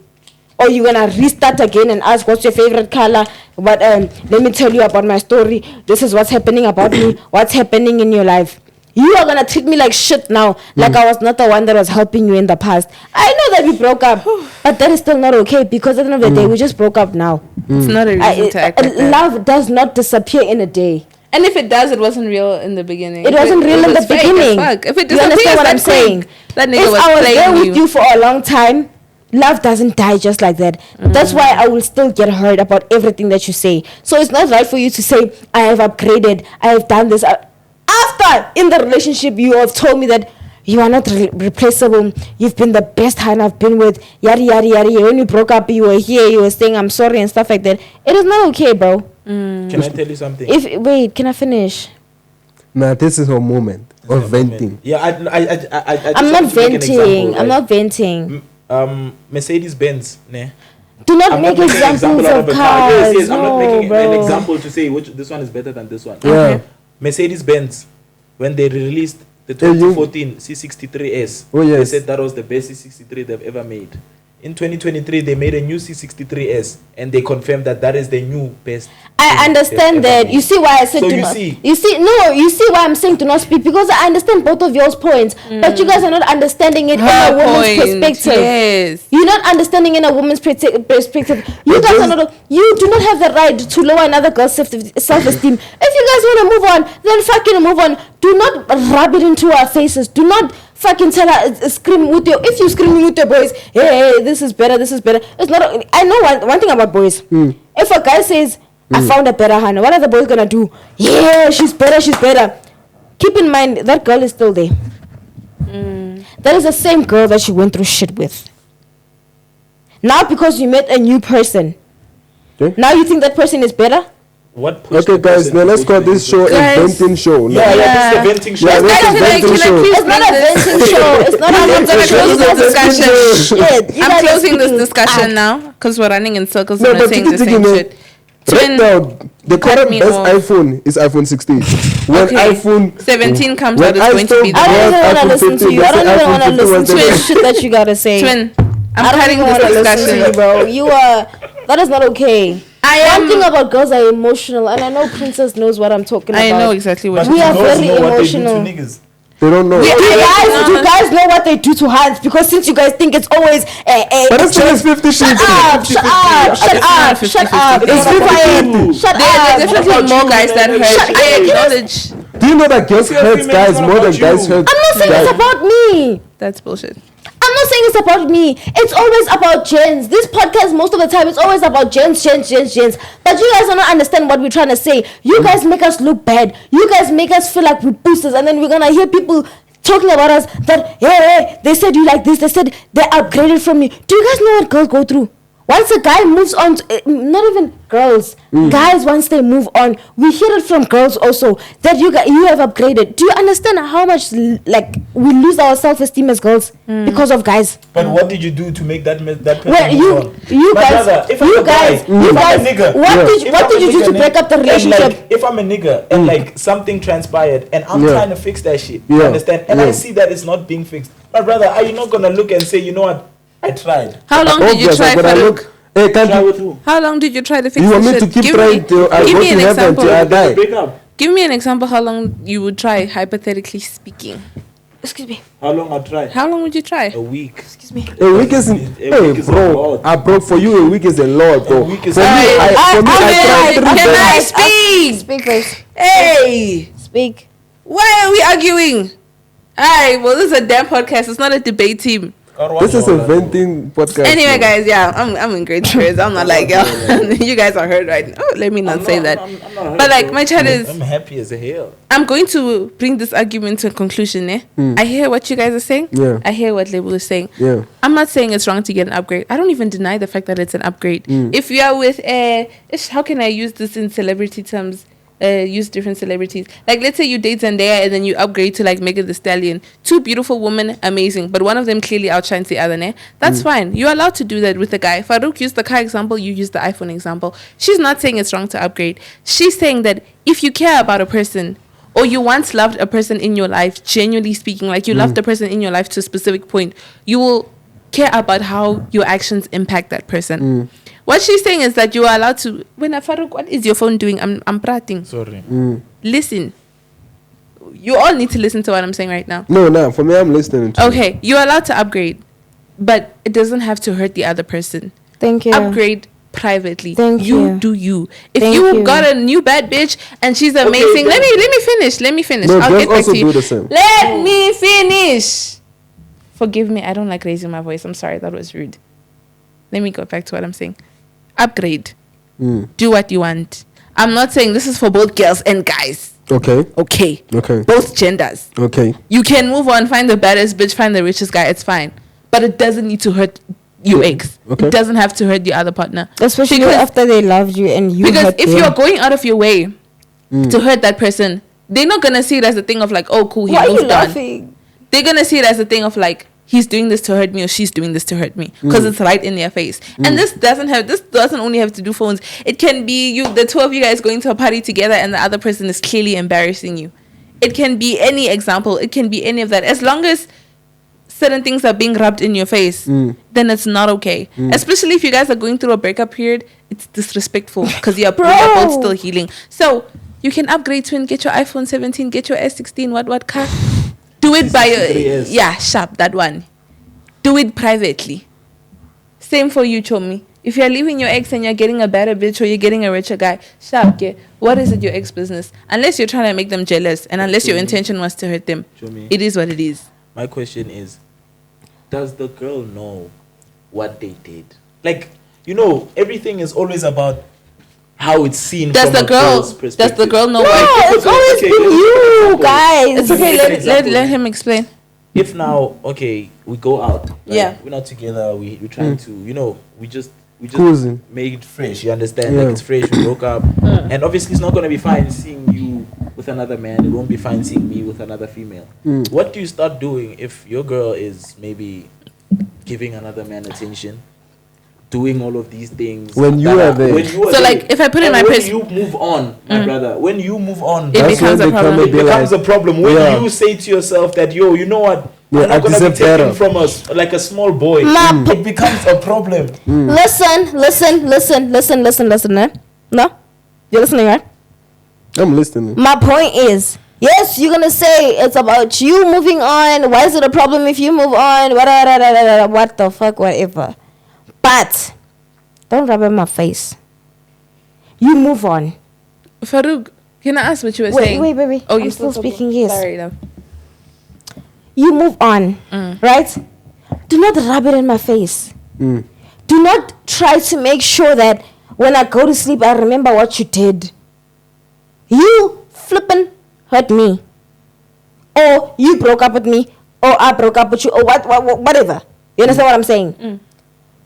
Or you're going to restart again and ask, what's your favorite color? But let me tell you about my story. This is what's happening about me. What's happening in your life? You are going to treat me like shit now. Like I was not the one that was helping you in the past. I know that we broke up. But that is still not okay. Because at the end of the day, we just broke up now. It's not a reason to act like that. Love does not disappear in a day. And if it does, it wasn't real in the beginning. It wasn't real in the beginning. If it you understand what I'm saying? That nigga was I was playing there with you for a long time, love doesn't die just like that. That's why I will still get hurt about everything that you say. So it's not right for you to say, I have upgraded, I have done this. After, in the relationship, you have told me that you are not replaceable. You've been the best hand I've been with. Yada, yada, yada. When we broke up, you were here, you were saying, I'm sorry and stuff like that. It is not okay, bro. Can I tell you something? Wait, can I finish? Nah, this is her moment of venting. Yeah, I'm not venting. I'm not venting. Mercedes Benz, ne? Do not make examples of cars. Yes, I'm not making an example to say which this one is better than this one. Yeah. Okay. Mercedes Benz, when they released the 2014 C63S, they said that was the best C63 they've ever made. In 2023, they made a new C63S, and they confirmed that is the new best. I understand that. You see why I said so do you not. See. You see why I'm saying do not speak, because I understand both of y'all's points, but you guys are not understanding it in a woman's perspective. Yes. You're not understanding in a woman's perspective. You guys are not. You do not have the right to lower another girl's self-esteem. If you guys want to move on, then fucking move on. Do not rub it into our faces. Do not fucking tell her, scream with your, if you screaming with your boys, hey, this is better, it's not. I know one thing about boys. If a guy says, I found a better hand, what are the boys gonna do? Yeah, she's better. Keep in mind that girl is still there. That is the same girl that you went through shit with. Now because you met a new person, now you think that person is better? Okay, guys, now let's call this show a venting show. Yeah, this is a venting show. It's not a venting show. It's not a venting show. I'm closing this discussion now because we're running in circles and we're saying the same shit. Right now, the current best iPhone is iPhone 16. When iPhone 17 comes out, it's going to be the I don't even want to listen to you. I don't even want to listen to the shit that you gotta say. Twin, I'm cutting this discussion, bro. That is not okay. One thing about girls are emotional, and I know Princess knows what I'm talking about. I know exactly what we are very emotional. They don't know. Do you guys know what they do to hands? Because since you guys think it's always but it's just 50 shut up. It's quiet. Shut up. There are definitely more guys that hurt. I acknowledge. Do you know that girls hurt guys more than guys hurt? I'm not saying it's about me. That's bullshit. I'm not saying it's about me. It's always about gens. This podcast, most of the time, it's always about gens. But you guys don't understand what we're trying to say. You guys make us look bad. You guys make us feel like we're boosters, and then we're gonna hear people talking about us that, hey, they said you like this. They said they upgraded from you. Do you guys know what girls go through? Once a guy moves on, not even girls, guys, once they move on, we hear it from girls also, that you have upgraded. Do you understand how much, like, we lose our self-esteem as girls because of guys? But what did you do to make that person well, you guys, what did you do to break up the relationship? Like, if I'm a nigga and like something transpired and I'm trying to fix that shit, you understand? And I see that it's not being fixed. My brother, are you not gonna look and say, you know what? I tried. How long did you try, Farook? Hey, try with who? How long did you try to fix you want me to keep trying till I go to heaven till I die? Break up. Give me an example how long you would try, hypothetically speaking. Excuse me. How long I try? How long would you try? A week. Excuse me. A week is bro. I broke for you. A week is a lot, bro. A week is for me. I tried. Can I speak? Speak, please. Hey, speak. Why are we arguing? Alright, well, this is a damn podcast. It's not a debate team. This is a venting podcast. Anyway, guys, yeah, I'm in great spirits. I'm not like y'all. You guys are hurt right now. Oh, let me not say that. I'm not but like my chat is, I'm happy as a hell. I'm going to bring this argument to a conclusion. I hear what you guys are saying. Yeah. I hear what Lebo is saying. Yeah. I'm not saying it's wrong to get an upgrade. I don't even deny the fact that it's an upgrade. If you are with how can I use this in celebrity terms? Use different celebrities. Like, let's say you date Zendaya and then you upgrade to like Megan Thee Stallion. Two beautiful women, amazing, but one of them clearly outshines the other. That's fine. You're allowed to do that with the guy. Farouk used the car example. You used the iPhone example. She's not saying it's wrong to upgrade. She's saying that if you care about a person, or you once loved a person in your life, genuinely speaking, like you loved a person in your life to a specific point, you will care about how your actions impact that person. What she's saying is that you are allowed to. Farouk, what is your phone doing? I'm prating. Sorry. Listen. You all need to listen to what I'm saying right now. No. For me, I'm listening to okay, you're allowed to upgrade, but it doesn't have to hurt the other person. Thank you. Upgrade privately. Thank you. Do you. If Thank you you. got a new bad bitch and she's amazing, let me finish. No, I'll get back also to you. do the same. Let me finish. Forgive me, I don't like raising my voice. I'm sorry, that was rude. Let me go back to what I'm saying. Upgrade. Do what you want. I'm not saying this is for both girls and guys. Okay. Both genders. Okay. You can move on, find the baddest bitch, find the richest guy. It's fine, but it doesn't need to hurt your ex. Okay. It doesn't have to hurt the other partner, especially after they loved you and you. Because hurt if them. you're going out of your way to hurt that person, they're not gonna see it as a thing of like, oh, cool, he Why moved are you on. laughing? They're gonna see it as a thing of like, he's doing this to hurt me or she's doing this to hurt me, because it's right in their face. And this doesn't only have to do phones. It can be the two of you guys going to a party together and the other person is clearly embarrassing you. It can be any example. It can be any of that. As long as certain things are being rubbed in your face, then it's not okay. Especially if you guys are going through a breakup period, it's disrespectful because you're both still healing. So you can upgrade to and get your iPhone 17, get your S16, what car. Do it by sharp, that one. Do it privately. Same for you, Chomi. If you're leaving your ex and you're getting a better bitch or you're getting a richer guy, sharp, what is it your ex business? Unless you're trying to make them jealous and unless your intention was to hurt them. Chomi, it is what it is. My question is, does the girl know what they did? Like, everything is always about how it's seen from a girl's perspective. Does the girl know why? It's always been you guys. It's okay, let him explain. If now, we go out. Right? Yeah. We're not together. We're trying to, we just Cruising. made it fresh. You understand? Like, it's fresh. We broke up. And obviously it's not going to be fine seeing you with another man. It won't be fine seeing me with another female. What do you start doing if your girl is maybe giving another man attention, doing all of these things when you are there? So like, if I put in my when you move on, my brother, when you move on, it becomes a problem. It becomes a problem when you say to yourself that, yo, you know what? I'm not gonna be taken from us like a small boy. It becomes a problem. Listen. No, you're listening, right? I'm listening. My point is, yes, you're gonna say it's about you moving on. Why is it a problem if you move on? What the fuck, whatever. But don't rub in my face. You move on. Farouk, can I ask what you were saying? Wait, baby. Oh, you're still speaking. Yes. Sorry, love. You move on, right? do not rub it in my face. Mm. Do not try to make sure that when I go to sleep, I remember what you did. You flippin' hurt me. Or you broke up with me. Or I broke up with you. Or whatever. You understand what I'm saying?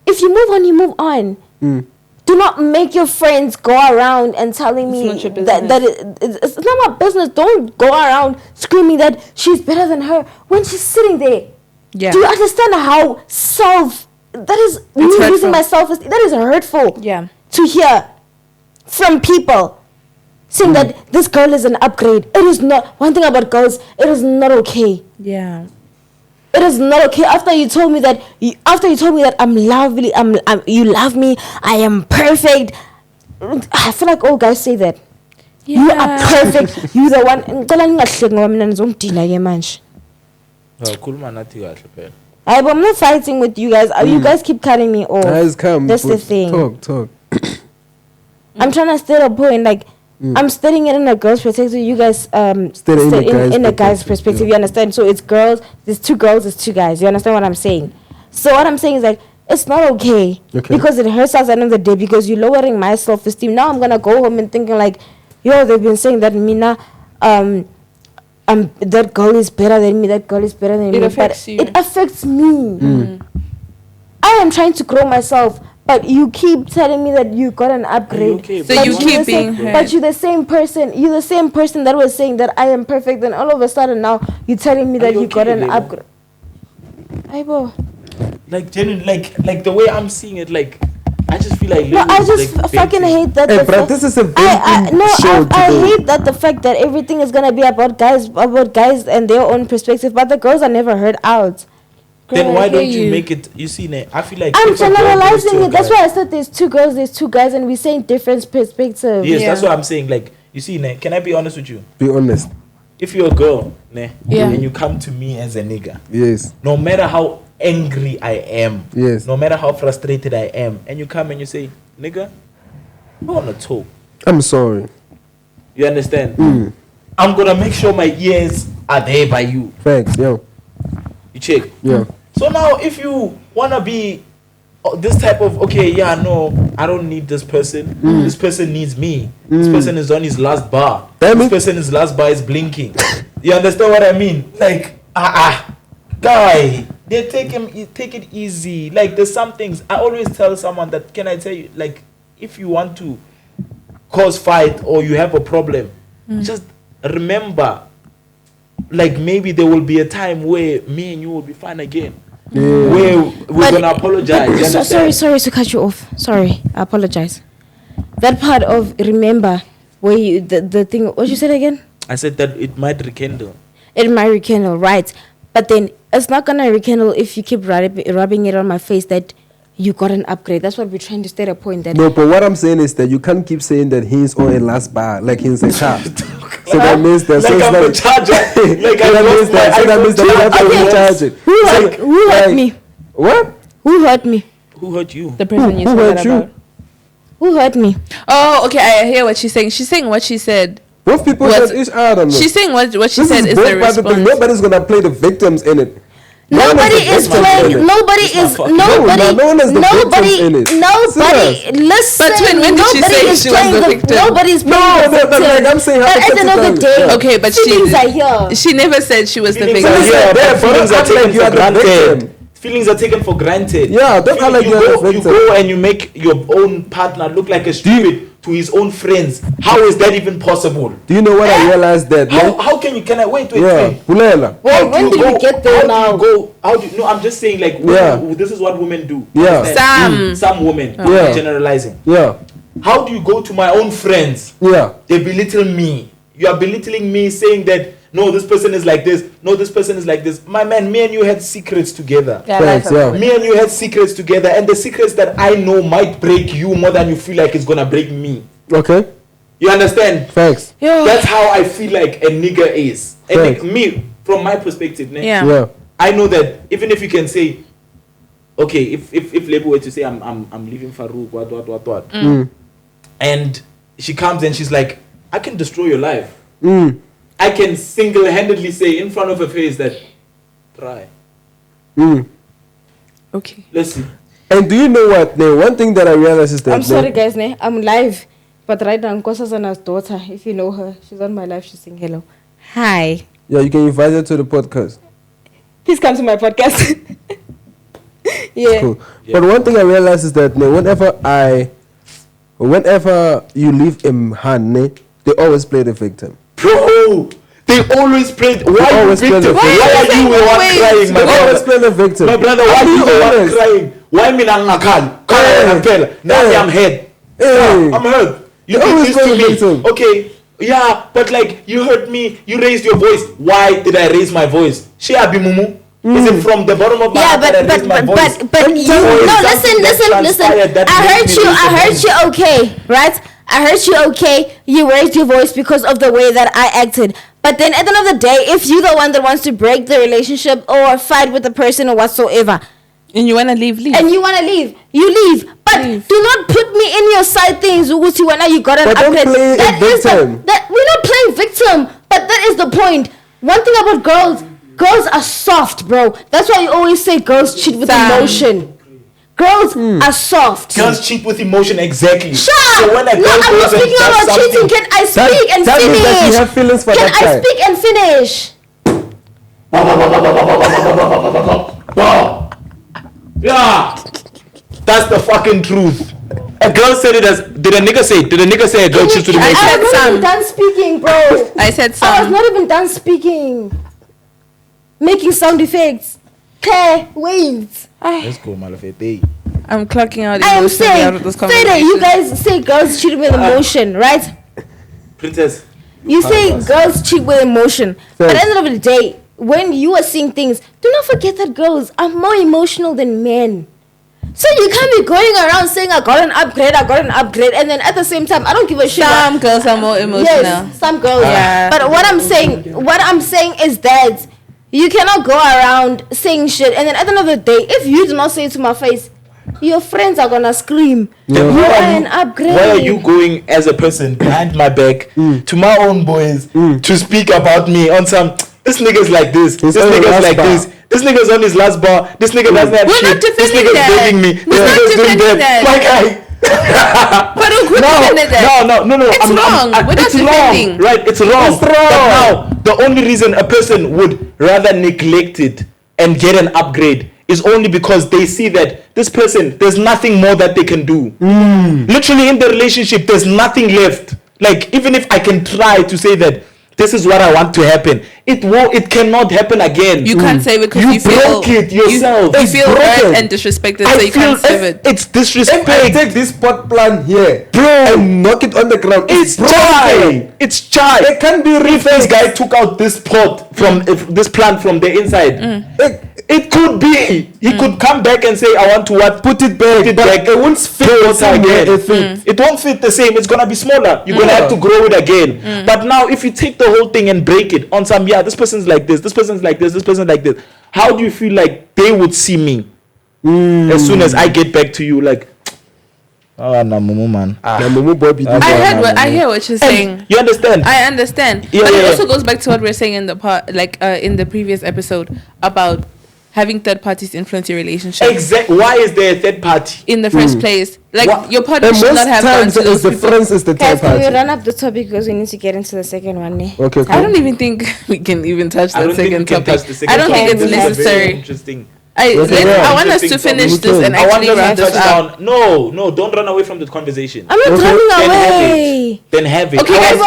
If you move on, you move on. Do not make your friends go around and telling me it's not my business. Don't go around screaming that she's better than her when she's sitting there. Yeah. Do you understand how that is me losing my self-esteem? That is hurtful. Yeah. To hear from people saying that this girl is an upgrade. It is not. One thing about girls, it is not okay. Yeah. It is not okay. After you told me that I'm lovely, you love me, I am perfect. I feel like all guys say that. Yeah. You are perfect. You the one. I'm not fighting with you guys. You guys keep cutting me off. Guys, come. That's the thing. Talk. I'm trying to state a point. Like I'm stating it in a girl's perspective. You guys state in a guy's perspective. Yeah. You understand? So it's girls. There's two girls. There's two guys. You understand what I'm saying? So what I'm saying is like it's not okay. Because it hurts us at the end of the day. Because you're lowering my self-esteem. Now I'm gonna go home and thinking like, yo, they've been saying that Mina, that girl is better than me. That girl is better than me. It affects you. It affects me. I am trying to grow myself, but you keep telling me that you got an upgrade. Okay, so but you keep being hurt. hurt. But you're the same person. You're the same person that was saying that I am perfect, and all of a sudden now you're telling me that you got an upgrade. Aibo. Like genuine, like the way I'm seeing it, like I just feel like No, I just fucking hate that. Hey, bro, this is a I hate that the fact that everything is gonna be about guys and their own perspective, but the girls are never heard out. Then why don't you make it? You see, I feel like I'm generalizing it. That's why I said there's two girls, there's two guys, and we're saying different perspectives. Yes, that's what I'm saying. Like, you see, can I be honest with you? Be honest. If you're a girl, Yeah. and you come to me as a nigga, Yes. no matter how angry I am, Yes. no matter how frustrated I am, and you come and you say, nigga, I wanna talk. I'm sorry. You understand? I'm gonna make sure my ears are there by you. Thanks, yo. You check? Yeah. So now if you wanna be this type of, okay, yeah, no, I don't need this person. This person needs me. This person is on his last bar. This person's last bar is blinking. You understand what I mean? Like, guy, take it easy. Like, there's some things I always tell someone that, can I tell you, like, if you want to cause fight or you have a problem, just remember, like, maybe there will be a time where me and you will be fine again. Where we're gonna apologize. Sorry to cut you off. Sorry, I apologize. That part of remember where you the thing. What you said again? I said that it might rekindle. It might rekindle, right? But then it's not gonna rekindle if you keep rubbing it on my face that you got an upgrade. That's what we're trying to state a point that. No, but what I'm saying is that you can't keep saying that he's on a last bar, like he's a car. So that means that like I'm a charger. Like I lost my iPhone. That means that you have to recharge it. Who hurt me? What? Who hurt me? Who hurt you? The person you Who said hurt that you? about. Who hurt me? Oh, okay. I hear what she's saying. She's saying what she said. What people said is, I don't know. She's saying what she This said is the both parts of the thing. response. Nobody's gonna play the victims in it. Nobody is playing. Nobody. Listen. But when did she say she was the victim? Nobody's playing the victim. Like I'm saying, But at the end of the day, Okay, but feelings are here. she never said she was the Feelings victim. are here, but feelings are taken you for are the granted. victim. Feelings are taken for granted. Yeah, don't act like you you're the go, you victim. go and you make your own partner look like a stupid to his own friends. How is that even possible? Do you know what I realized that? How can you? Can I wait? Yeah, Pulela. Well, when did we get there now? No, I'm just saying, like, this is what women do. Yeah. Some women. Yeah. I'm generalizing. Yeah, How do you go to my own friends? yeah. They belittle me. You are belittling me, saying that no, this person is like this. No, this person is like this. My man, me and you had secrets together. Thanks, yeah. Me and you had secrets together, and the secrets that I know might break you more than you feel like it's gonna break me. Okay. You understand? Thanks. That's how I feel like a nigga is. And Thanks. me, from my perspective, Yeah. Yeah. I know that even if you can say, okay, if Lebo were to say I'm leaving Farook, what, and she comes and she's like, I can destroy your life. I can single-handedly say in front of her face that try. Okay. Let's see. And do you know what? One thing that I realized is that I'm sorry, guys. I'm live, but right now, Nkosazana's daughter, if you know her, she's on my live. She's saying hello. Hi. Yeah, you can invite her to the podcast. Please come to my podcast. Yeah. Cool. But one thing I realized is that whenever you leave a hand, they always play the victim. Bro, they always play. Why are you victim? Why are you the one crying, my They brother? always play the victim. My brother, why are you the one crying? Why me Now I'm hurt. I'm hurt. You did this to me. Okay. Yeah, but like you hurt me, you raised your voice. Why did I raise my voice? She abi mumu. Is it from the bottom of my heart that I raised my voice? But you listen. I heard you okay, right? I heard you okay. You raised your voice because of the way that I acted. But then at the end of the day, if you're the one that wants to break the relationship or fight with the person or whatsoever, and you want to leave. And you want to leave, you leave. But do not put me in your side things. Uguti, when you got an upgrade. We're not playing victim. But that is the point. One thing about girls are soft, bro. That's why you always say girls cheat with emotion. Girls are soft. Girls cheat with emotion, exactly. Shut up! So when I'm not speaking about cheating. Can I speak and tell finish? Me that you have feelings for Can that I guy. speak and finish? Yeah, that's the fucking truth. A girl said it as. Did a nigga say? Did a nigga say a girl cheats with emotion? I was not even done speaking, bro. I said some. I was not even done speaking. Making sound effects. Okay, wait. Let's go, Malafete. I'm clocking out. I am emotionally saying, out of this conversation. Fede, you guys say girls cheat with emotion, right? Princess. You say girls cheat with emotion. But at the end of the day, when you are seeing things, do not forget that girls are more emotional than men. So you can't be going around saying I got an upgrade, and then at the same time I don't give a shit. Some girls are more emotional. Yes, some girls. Yeah. But what I'm saying is that you cannot go around saying shit, and then at the end of the day, if you do not say it to my face, your friends are gonna scream. Yeah. You are an upgrade. Why are you going as a person behind my back to my own boys to speak about me on some? This nigga's like this. This nigga's like this. This nigga's on his last bar. This nigga doesn't have shit. This nigga's begging me. This nigga's doing that. My guy. No. It's wrong. We're not defending. Right? It's wrong. But now, the only reason a person would rather neglect it and get an upgrade is only because they see that this person, there's nothing more that they can do. Literally in the relationship, there's nothing left. Like, even if I can try to say that this is what I want to happen, it cannot happen again. You can't save it because you broke feel it yourself. You feel hurt and disrespected, so you can't save it. It's disrespect. If I take this pot plant here, bro, and knock it on the ground, it's chai. It's chai. It can be if this guy took out this pot from this plant from the inside. It could be. He could come back and say, I want to what? Put it back. It won't fit the same again. It won't fit the same. It's going to be smaller. You're going to have to grow it again. But now, if you take the whole thing and break it on some, this person's like this, this person's like this, this person's like this. How do you feel like they would see me as soon as I get back to you? Like, oh, no, Mumu, man. I hear what you're saying. You understand? I understand. Yeah, but it also goes back to what we were saying in the part, in the previous episode about having third parties influence your relationship. Exactly. Why is there a third party in the first place? Like your partner should not have gone to those people. Friends is the third party. Can we run up the topic because we need to get into the second one? Okay. Cool. I don't even think we can even touch that second topic. I don't think it's necessary. Interesting. I want us to finish this and actually run this out. No, don't run away from the conversation. I'm not running away. Then have it. Okay, guys,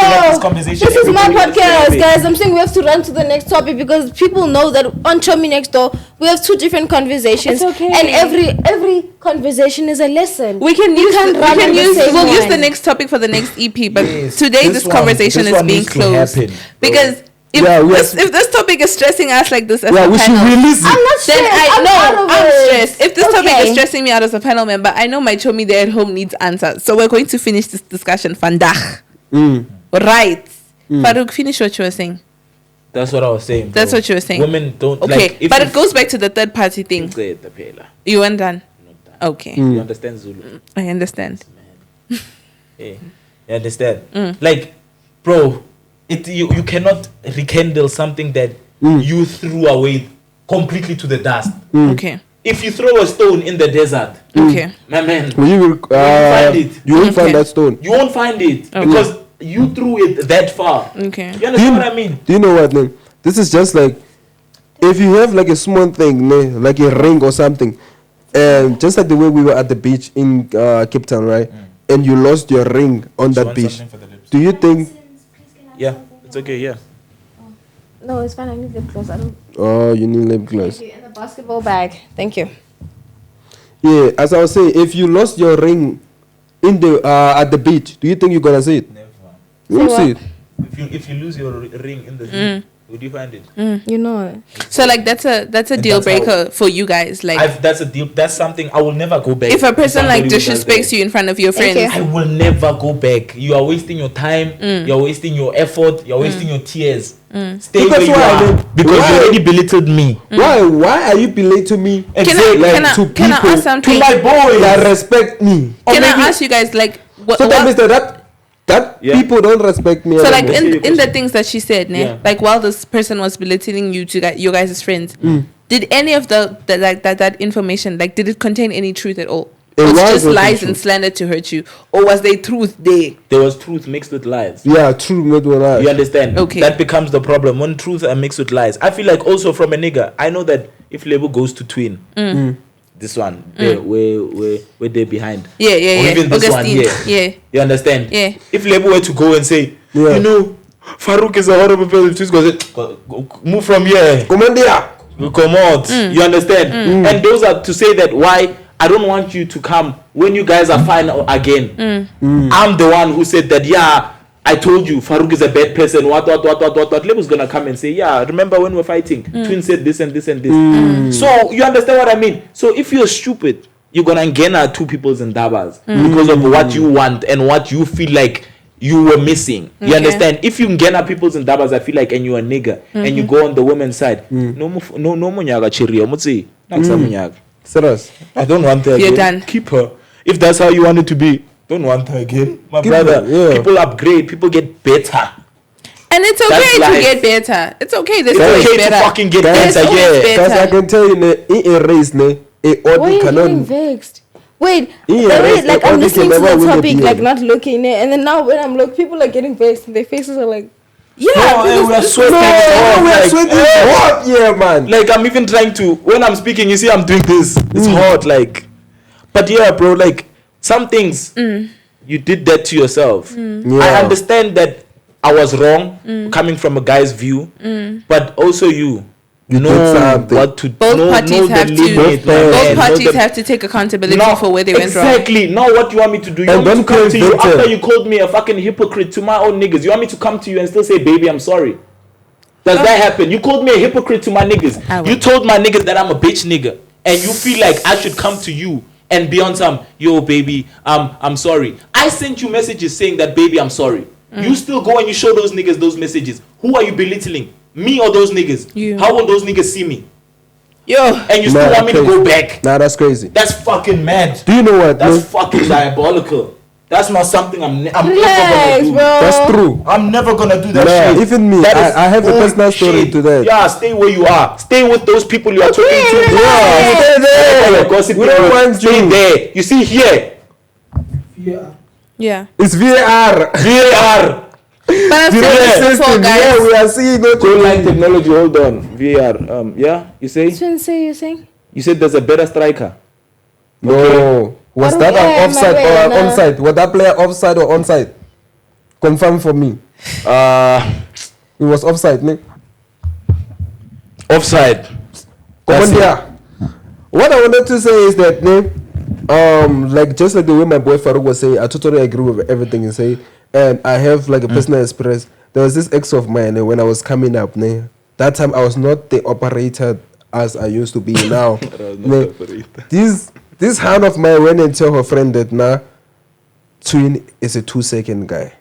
this is my podcast, guys. I'm saying we have to run to the next topic because people know that on Chomi Next Door we have two different conversations. It's okay. And every conversation is a lesson. We'll use the next topic for the next EP, but today this conversation is being closed because. If this topic is stressing us like this as a panel, release it. I'm not stressed. I'm stressed. If this topic is stressing me out as a panel member, I know my Chomi there at home needs answers. So we're going to finish this discussion. Right. Farook, finish what you were saying. That's what I was saying. That's what you were saying. Women don't. Okay, but it goes back to the third party thing. You weren't done. Okay. You understand Zulu? I understand. Hey, you understand? Like, bro. You cannot rekindle something that you threw away completely to the dust. Okay. if you throw a stone in the desert, Okay. my man, Will you find it. You won't find Okay. that stone. You won't find it because you threw it that far. Okay. You understand what I mean? Do you know what, man? This is just like if you have like a small thing, like a ring or something, and just like the way we were at the beach in Cape Town, right? And you lost your ring on that beach. Do you think? Yeah, it's okay. Yeah. No, it's fine. I need lip gloss. I don't. Oh, you need lip gloss. Thank you. In the basketball bag. Thank you. Yeah, as I was saying, if you lost your ring in the at the beach, do you think you're gonna see it? Never. You won't Say see what? it. If you lose your ring in the sea, would you find it? You know. So like that's a And deal that's how- breaker for you guys. Like That's a deal. That's something I will never go back. if a to person like somebody who does disrespects that. you in front of your friends. Okay. I will never go back. You are wasting your time. You're wasting your effort. You're wasting your tears. Stay Because where you why, are man? because Why? you already belittled me. Why are you belating me? Exactly. Can I to can I people, ask something? To my boys. that respect me. Or Can I maybe- ask you guys like what? So that means that Yeah. people don't respect me. So anymore. like What's your in the question? things that she said, ne? Yeah. Like while this person was belittling you to your guys' friends, did any of that information, like, did it contain any truth at all? It Or was just also lies true. and slander to hurt you, or was there truth there? There was truth mixed with lies. Yeah, true, not one lie. You understand? Okay. That becomes the problem when truth are mixed with lies. I feel like also from a nigga, I know that if Lebo goes to Twin, this one, where they're behind. Yeah, Or yeah. even this one Augustine, here. yeah. You understand? Yeah. If Lebo were to go and say, Yeah. you know, Farook is a horrible person, just go say, move from here. Come on there. You come out. You understand? And those are to say that why I don't want you to come when you guys are fine again. I'm the one who said that, yeah, I told you Farook is a bad person. What. Lebo's gonna come and say, yeah, remember when we're fighting? Twin said this and this and this. So you understand what I mean? So if you're stupid, you're gonna engage two people's endabas because of what you want and what you feel like you were missing. You Okay. understand? If you engage people's endabas, I feel like, and you're a nigga and you go on the women's side, no munyaga chirio, mutsi, naksa munyaga. Serious. I don't want her You're again. done. Keep her. If that's how you want it to be, don't want her again. My Keep brother, her, yeah. people upgrade, people get better. And it's That's okay to life. get better. It's okay. There's It's always okay better. to fucking get There's better, always yeah. better. Because I can tell you, in a race, a Why are Audi you getting cannot. vexed? Wait, Yeah, the way, that's like the I'm only listening can to never the win the topic, deal. like not looking there, and then now when I'm looking, people are getting vexed, and their faces are like, Yeah, No, because we are this- sweating. No, we are like, sweating eh. hot, yeah, man. Like I'm even trying to, when I'm speaking, you see I'm doing this. It's hard, like. But yeah, bro, like some things you did that to yourself. I Yeah. understand that I was wrong coming from a guy's view, but also you did know something. what to both know parties the have to. limit, my Both man. Know parties the- have to take accountability No, for where they went wrong. exactly. Now what you want me to do? You And want me don't to come claim to you victim. after you called me a fucking hypocrite to my own niggas? You want me to come to you and still say, baby, I'm sorry? Does that happen? You called me a hypocrite to my niggas. I will. You told my niggas that I'm a bitch nigga. And you feel like I should come to you and be on some, yo, baby, I'm sorry. I sent you messages saying that, baby, I'm sorry. You still go and you show those niggas those messages. Who are you belittling? Me or those niggas? You. How will those niggas see me? Yo, And you still Nah, want me to crazy. go back? Nah, that's crazy. That's fucking mad. Do you know what? That's man? fucking diabolical. That's not something I'm never relax, gonna do. bro. That's true. I'm never gonna do that Nah, shit. even me, That is I have a personal story bullshit. to that. Yeah, stay where you are. Stay with those people you are talking to. relax. Yeah, stay Stay there. gossiping We don't with. want Stay you. there. You see here, yeah. It's VAR. VAR. But I've VAR said this before, system. Yeah, guys. we are seeing what Don't you like mean. technology. Hold on. VAR. Yeah. You say? Twins say you're saying? You said there's a better striker. No. Was that Yeah, an offside my or an way, nah. onside? Was that player offside or onside? Confirm for me. It was offside, ne? Offside. Come on That's it. there. What I wanted to say is that, ne, like just like the way my boy Farook was saying, I totally agree with everything he said. And I have like a personal experience. There was this ex of mine when I was coming up, ne, that time I was not the operator as I used to be now. Ne, this hand of mine went and tell her friend that nah, Twin is a 2-second guy.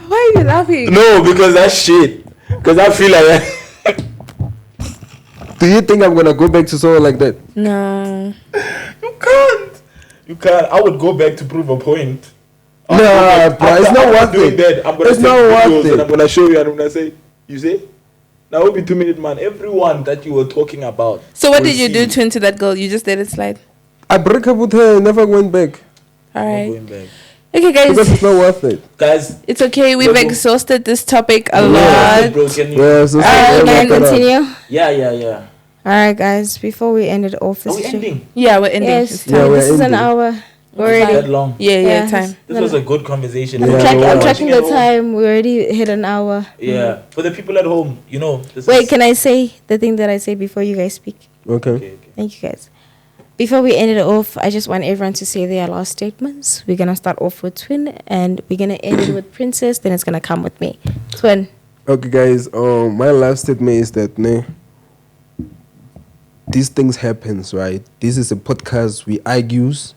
Why are you laughing? No, because that's shit. Because I feel like Do you think I'm gonna go back to someone like that? No. you can't. You can't. I would go back to prove a point. Nah, bro, it's not worth doing it. that, I'm gonna It's take not worth videos it. and I'm gonna show you and I'm gonna say, you say? That would be 2 minute man. Everyone that you were talking about. So what did you do to that girl? You just let it slide? I broke up with her and never went back. All right. Going back. Okay, guys. Because it's not worth it. Guys. It's okay. We've exhausted this topic a Yeah, lot. bro, can you- Can I continue? Yeah. Alright, guys, before we end it off, Are we ending? Yeah, we're ending. Yes, It's time. time. we're This is an ending. hour Not already. that long. Yeah, time. This was a good conversation. Yeah, I'm wow. tracking the time. We already hit an hour. Yeah. For the people at home, this Wait, is... can I say the thing that I say before you guys speak? Okay. Thank you, guys. Before we end it off, I just want everyone to say their last statements. We're gonna start off with Twin, and we're gonna end it with Princess. Then it's gonna come with me. Twin. Okay, guys. My last statement is that these things happens, right? This is a podcast. We argues,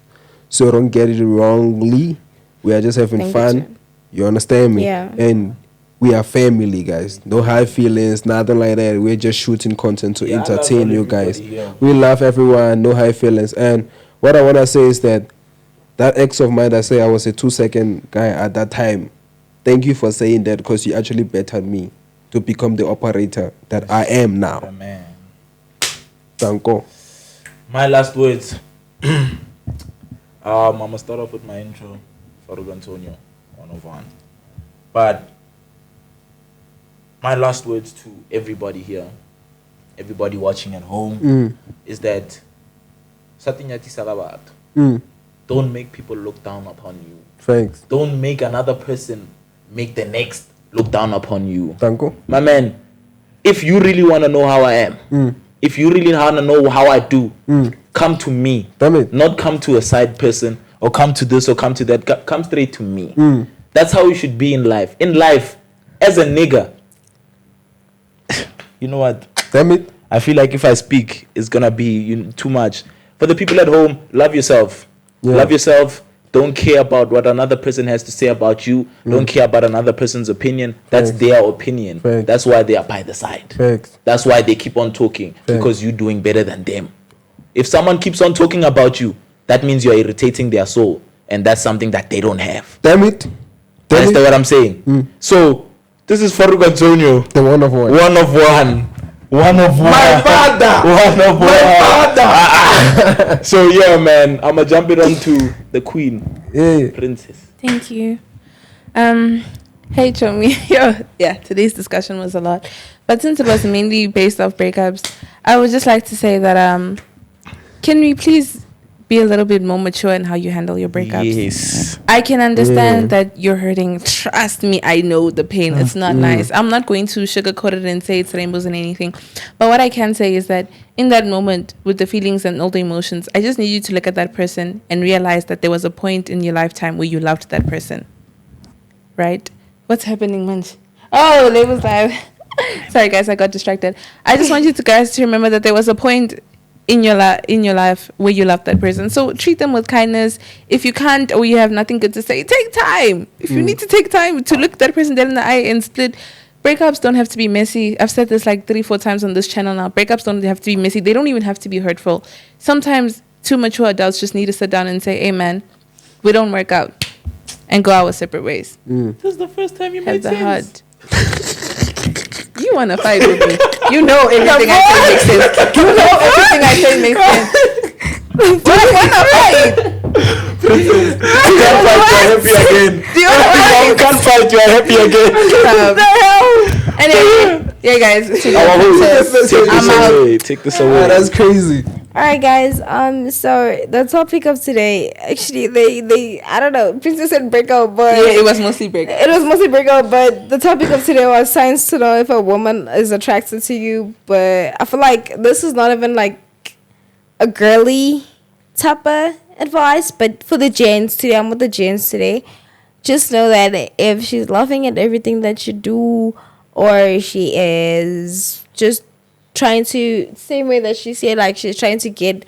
so don't get it wrongly. We are just having Thank you, fun. Twin. You understand me? Yeah. And we are family, guys. No hard feelings, nothing like that. We're just shooting content to Yeah, I love entertain you everybody, guys. yeah. We love everyone. No high feelings. And what I wanna say is that ex of mine that say I was a 2-second guy at that time. Thank you for saying that because you actually bettered me to become the operator that I am now. Oh, man. Thanko. My last words. I'm going to start off with my intro. Farooks Antonio, 101. But my last words to everybody here, everybody watching at home, is that Satinyati Salabat. Don't make people look down upon you. Thanks. Don't make another person make the next look down upon you. Thanko. My man, if you really want to know how I am, if you really want to know how I do, come to me. Damn it. Not come to a side person or come to this or come to that. Come straight to me. That's how you should be in life. In life, as a nigga, you know what? Damn it. I feel like if I speak, it's going to be too much. For the people at home, love yourself. Yeah. Love yourself. Don't care about what another person has to say about you. Don't care about another person's opinion. That's their opinion. Facts. That's why they are by the side. Facts. That's why they keep on talking. Because you're doing better than them. If someone keeps on talking about you, that means you're irritating their soul. And that's something that they don't have. Damn it. Damn Understand it. what I'm saying? So, this is Farooks Antonio. The one of one. One of one. One of one. My father. One of one. My father. So yeah, man, I'ma jump it on to the queen, Yeah. princess. Thank you. Hey, Chomi. Yeah, today's discussion was a lot. But since it was mainly based off breakups, I would just like to say that can we please be a little bit more mature in how you handle your breakups? Yes. I can understand that you're hurting. Trust me, I know the pain. It's not nice. I'm not going to sugarcoat it and say it's rainbows and anything. But what I can say is that in that moment, with the feelings and all the emotions, I just need you to look at that person and realize that there was a point in your lifetime where you loved that person. Right? What's happening, Munch? Oh, Lebo's live. Sorry, guys, I got distracted. I just want you guys to remember that there was a point in your life where you love that person. So treat them with kindness. If you can't or you have nothing good to say, take time. If you need to take time to look that person dead in the eye and split. Breakups don't have to be messy. I've said this like 3-4 times on this channel now. Breakups don't have to be messy. They don't even have to be hurtful. Sometimes 2 mature adults just need to sit down and say, hey man, we don't work out, and go our separate ways. This is the first time you Have made the sense. heart. You want to fight with me. You know everything I say makes sense. You know everything I say makes sense. Do you want to fight? You can't fight, you're happy again. Do you want to fight? You can't fight, you're happy again. What the hell? Anyway, yeah, guys. It's Our host, take this I'm out. away. Take this away. Ah, that's crazy. All right, guys. So the topic of today, actually, they I don't know. Princess said breakup, but Yeah, it was mostly breakup. it was mostly breakup. But the topic of today was signs to know if a woman is attracted to you. But I feel like this is not even like a girly type of advice. But for the gents today, I'm with the gents today. Just know that if she's laughing at everything that you do, or she is just trying to, same way that she said, like she's trying to get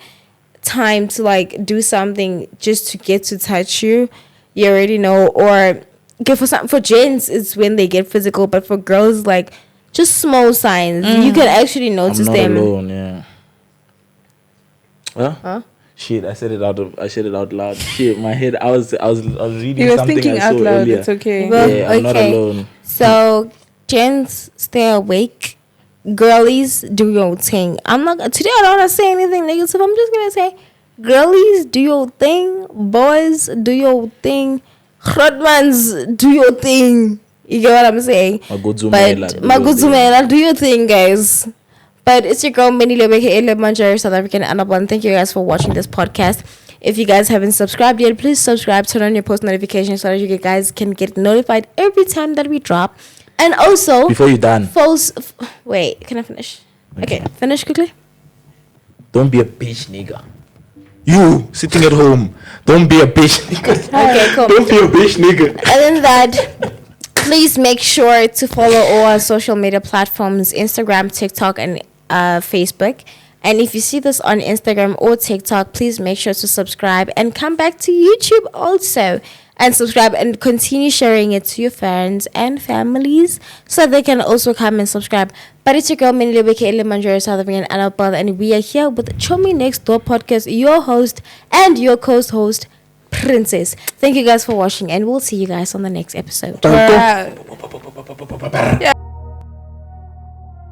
time to like do something just to get to touch you, you already know. Or okay, for gents it's when they get physical, but for girls, like just small signs you can actually notice I'm not them. alone, yeah. Huh? Shit, I said it out loud. Shit, my head. I was reading He was something thinking I out saw loud. earlier. It's okay. Well, Yeah, I'm not okay. alone. So gents, stay awake, girlies, do your thing. I'm not today. I don't want to say anything negative. I'm just gonna say, girlies, do your thing. Boys, do your thing. Hotmans, do your thing. You get what I'm saying? Maguzumela, do your thing, guys. But it's your girl, Minnie Lebo, South African Annabelle. Thank you guys for watching this podcast. If you guys haven't subscribed yet, please subscribe, turn on your post notifications so that you guys can get notified every time that we drop. And also, before you're done, wait, can I finish? Okay, finish quickly. Don't be a bitch, nigga. You sitting at home, don't be a bitch, nigga. Okay, cool. Don't be a bitch, nigga. Other than that, please make sure to follow all our social media platforms: Instagram, TikTok, and Facebook. And if you see this on Instagram or TikTok, please make sure to subscribe and come back to YouTube also and subscribe and continue sharing it to your friends and families so they can also come and subscribe. But it's your girl, Minnie Lebo, South African Annabelle, and we are here with Chomi Next Door Podcast, your host and your co-host, Princess. Thank you guys for watching, and we'll see you guys on the next episode. Yeah.